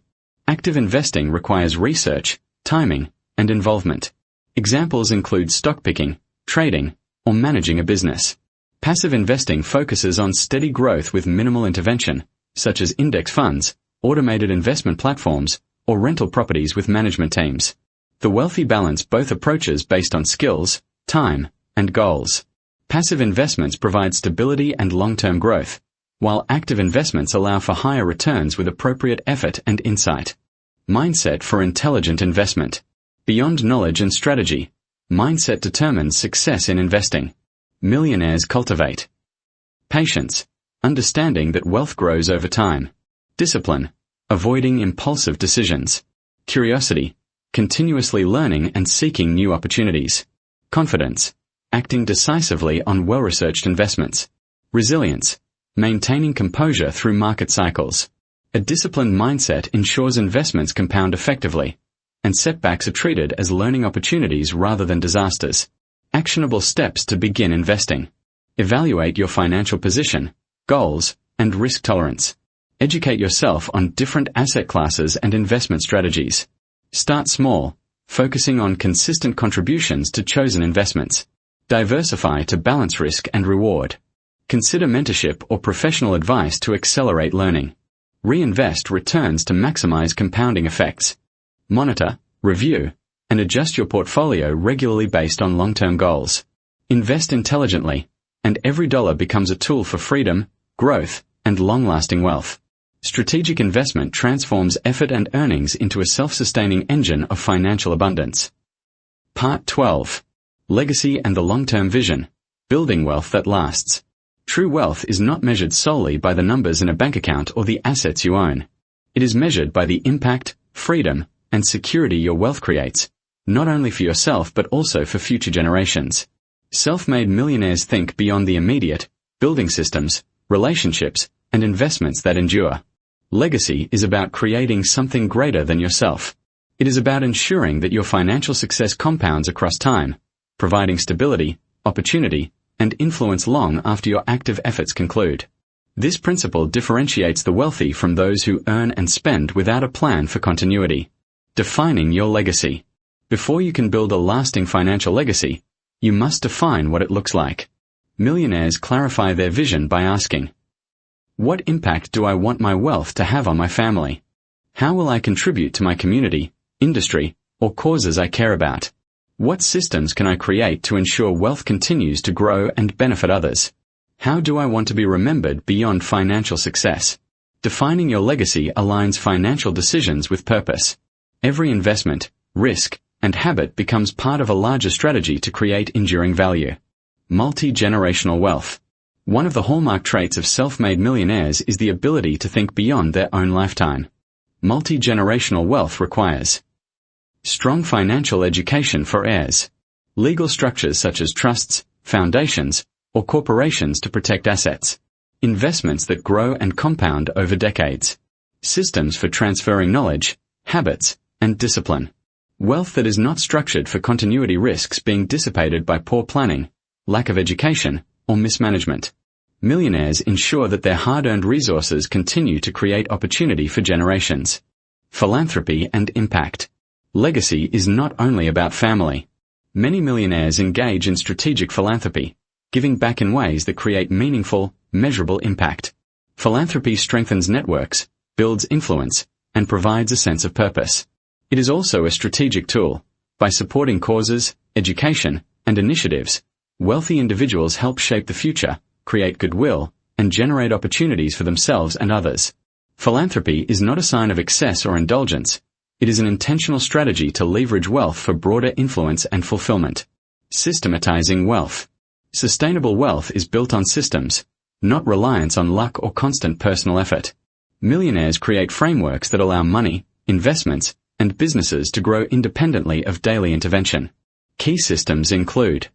Active investing requires research, timing, and involvement. Examples include stock picking, trading, or managing a business. Passive investing focuses on steady growth with minimal intervention, such as index funds, automated investment platforms, or rental properties with management teams. The wealthy balance both approaches based on skills, time, and goals. Passive investments provide stability and long-term growth, while active investments allow for higher returns with appropriate effort and insight. Mindset for intelligent investment. Beyond knowledge and strategy, mindset determines success in investing. Millionaires cultivate patience, understanding that wealth grows over time. Discipline, avoiding impulsive decisions. Curiosity, continuously learning and seeking new opportunities. Confidence, acting decisively on well-researched investments. Resilience, maintaining composure through market cycles. A disciplined mindset ensures investments compound effectively, and setbacks are treated as learning opportunities rather than disasters. Actionable steps to begin investing. Evaluate your financial position, goals, and risk tolerance. Educate yourself on different asset classes and investment strategies. Start small, focusing on consistent contributions to chosen investments. Diversify to balance risk and reward. Consider mentorship or professional advice to accelerate learning. Reinvest returns to maximize compounding effects. Monitor, review, and adjust your portfolio regularly based on long-term goals. Invest intelligently, and every dollar becomes a tool for freedom, growth, and long-lasting wealth. Strategic investment transforms effort and earnings into a self-sustaining engine of financial abundance. Part 12. Legacy and the long-term vision. Building wealth that lasts. True wealth is not measured solely by the numbers in a bank account or the assets you own. It is measured by the impact, freedom, and security your wealth creates, not only for yourself but also for future generations. Self-made millionaires think beyond the immediate, building systems, relationships, and investments that endure. Legacy is about creating something greater than yourself. It is about ensuring that your financial success compounds across time, providing stability, opportunity, and influence long after your active efforts conclude. This principle differentiates the wealthy from those who earn and spend without a plan for continuity. Defining your legacy. Before you can build a lasting financial legacy, you must define what it looks like. Millionaires clarify their vision by asking, what impact do I want my wealth to have on my family? How will I contribute to my community, industry, or causes I care about? What systems can I create to ensure wealth continues to grow and benefit others? How do I want to be remembered beyond financial success? Defining your legacy aligns financial decisions with purpose. Every investment, risk, and habit becomes part of a larger strategy to create enduring value. Multi-generational wealth. One of the hallmark traits of self-made millionaires is the ability to think beyond their own lifetime. Multi-generational wealth requires strong financial education for heirs, legal structures such as trusts, foundations, or corporations to protect assets, investments that grow and compound over decades, systems for transferring knowledge, habits, and discipline. Wealth that is not structured for continuity risks being dissipated by poor planning, lack of education, or mismanagement. Millionaires ensure that their hard-earned resources continue to create opportunity for generations. Philanthropy and impact. Legacy is not only about family. Many millionaires engage in strategic philanthropy, giving back in ways that create meaningful, measurable impact. Philanthropy strengthens networks, builds influence, and provides a sense of purpose. It is also a strategic tool. By supporting causes, education, and initiatives, wealthy individuals help shape the future, create goodwill, and generate opportunities for themselves and others. Philanthropy is not a sign of excess or indulgence. It is an intentional strategy to leverage wealth for broader influence and fulfillment. Systematizing wealth. Sustainable wealth is built on systems, not reliance on luck or constant personal effort. Millionaires create frameworks that allow money, investments, and businesses to grow independently of daily intervention. Key systems include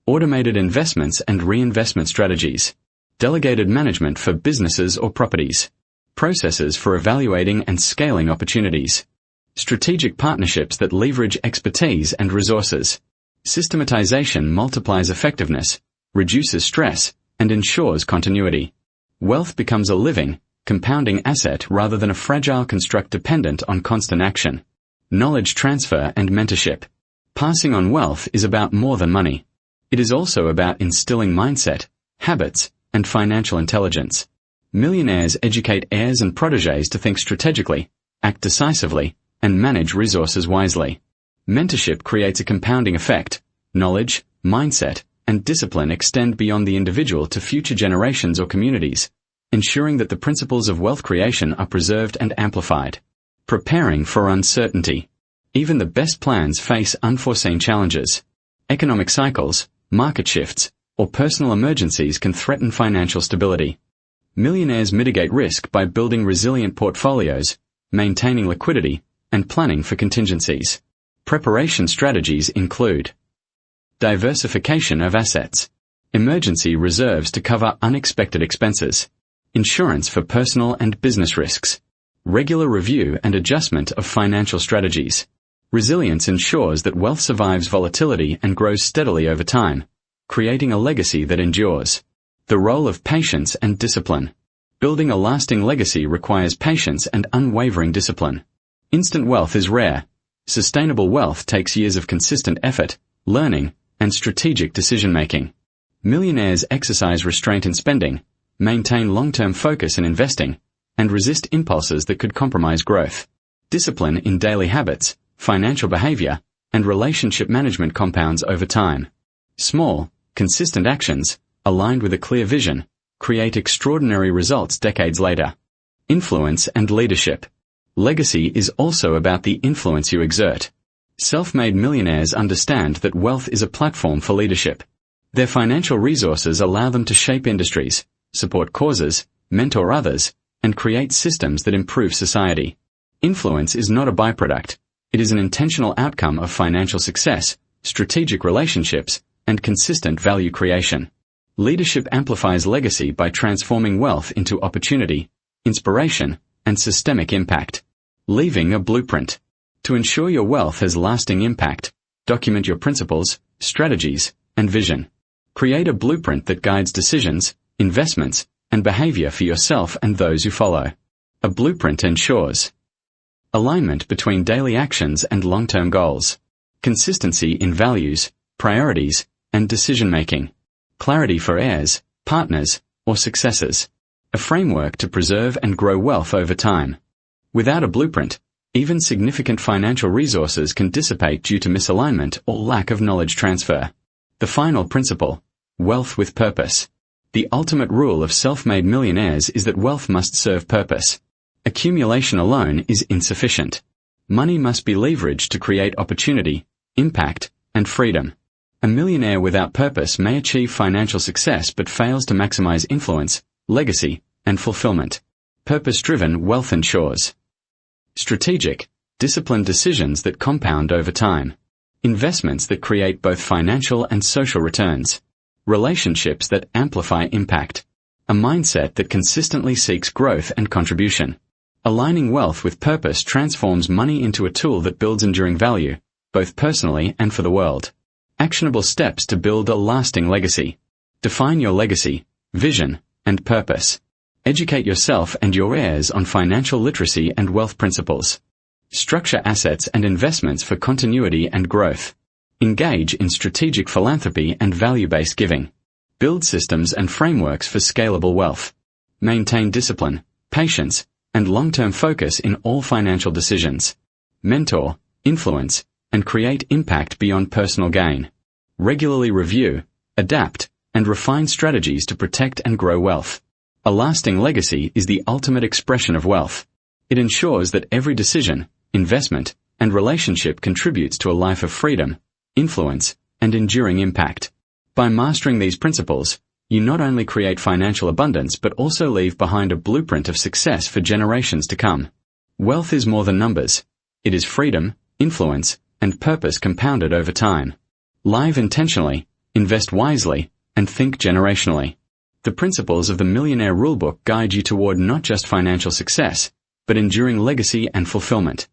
automated investments and reinvestment strategies, delegated management for businesses or properties, processes for evaluating and scaling opportunities, strategic partnerships that leverage expertise and resources. Systematization multiplies effectiveness, reduces stress, and ensures continuity. Wealth becomes a living, compounding asset rather than a fragile construct dependent on constant action. Knowledge transfer and mentorship. Passing on wealth is about more than money. It is also about instilling mindset, habits, and financial intelligence. Millionaires educate heirs and protégés to think strategically, act decisively, and manage resources wisely. Mentorship creates a compounding effect. Knowledge, mindset, and discipline extend beyond the individual to future generations or communities, ensuring that the principles of wealth creation are preserved and amplified. Preparing for uncertainty. Even the best plans face unforeseen challenges. Economic cycles, market shifts, or personal emergencies can threaten financial stability. Millionaires mitigate risk by building resilient portfolios, maintaining liquidity, and planning for contingencies. Preparation strategies include diversification of assets, emergency reserves to cover unexpected expenses, insurance for personal and business risks, regular review and adjustment of financial strategies. Resilience ensures that wealth survives volatility and grows steadily over time, creating a legacy that endures. The role of patience and discipline. Building a lasting legacy requires patience and unwavering discipline. Instant wealth is rare. Sustainable wealth takes years of consistent effort, learning, and strategic decision-making. Millionaires exercise restraint in spending, maintain long-term focus in investing, and resist impulses that could compromise growth. Discipline in daily habits, financial behavior, and relationship management compounds over time. Small, consistent actions, aligned with a clear vision, create extraordinary results decades later. Influence and leadership. Legacy is also about the influence you exert. Self-made millionaires understand that wealth is a platform for leadership. Their financial resources allow them to shape industries, support causes, mentor others, and create systems that improve society. Influence is not a byproduct. It is an intentional outcome of financial success, strategic relationships, and consistent value creation. Leadership amplifies legacy by transforming wealth into opportunity, inspiration, and systemic impact. Leaving a blueprint. To ensure your wealth has lasting impact, document your principles, strategies, and vision. Create a blueprint that guides decisions, investments, and behavior for yourself and those who follow. A blueprint ensures alignment between daily actions and long-term goals, consistency in values, priorities, and decision-making, clarity for heirs, partners, or successors, a framework to preserve and grow wealth over time. Without a blueprint, even significant financial resources can dissipate due to misalignment or lack of knowledge transfer. The final principle, wealth with purpose. The ultimate rule of self-made millionaires is that wealth must serve purpose. Accumulation alone is insufficient. Money must be leveraged to create opportunity, impact, and freedom. A millionaire without purpose may achieve financial success but fails to maximize influence, legacy, and fulfillment. Purpose-driven wealth ensures strategic, disciplined decisions that compound over time. Investments that create both financial and social returns. Relationships that amplify impact. A mindset that consistently seeks growth and contribution. Aligning wealth with purpose transforms money into a tool that builds enduring value, both personally and for the world. Actionable steps to build a lasting legacy. Define your legacy, vision, and purpose. Educate yourself and your heirs on financial literacy and wealth principles. Structure assets and investments for continuity and growth. Engage in strategic philanthropy and value-based giving. Build systems and frameworks for scalable wealth. Maintain discipline, patience, and long-term focus in all financial decisions. mentor, influence, and create impact beyond personal gain. Regularly review, adapt, and refine strategies to protect and grow wealth. A lasting legacy is the ultimate expression of wealth. It ensures that every decision, investment, and relationship contributes to a life of freedom, influence, and enduring impact. By mastering these principles, you not only create financial abundance but also leave behind a blueprint of success for generations to come. Wealth is more than numbers. It is freedom, influence, and purpose compounded over time. Live intentionally, invest wisely, and think generationally. The principles of the Millionaire Rulebook guide you toward not just financial success, but enduring legacy and fulfillment.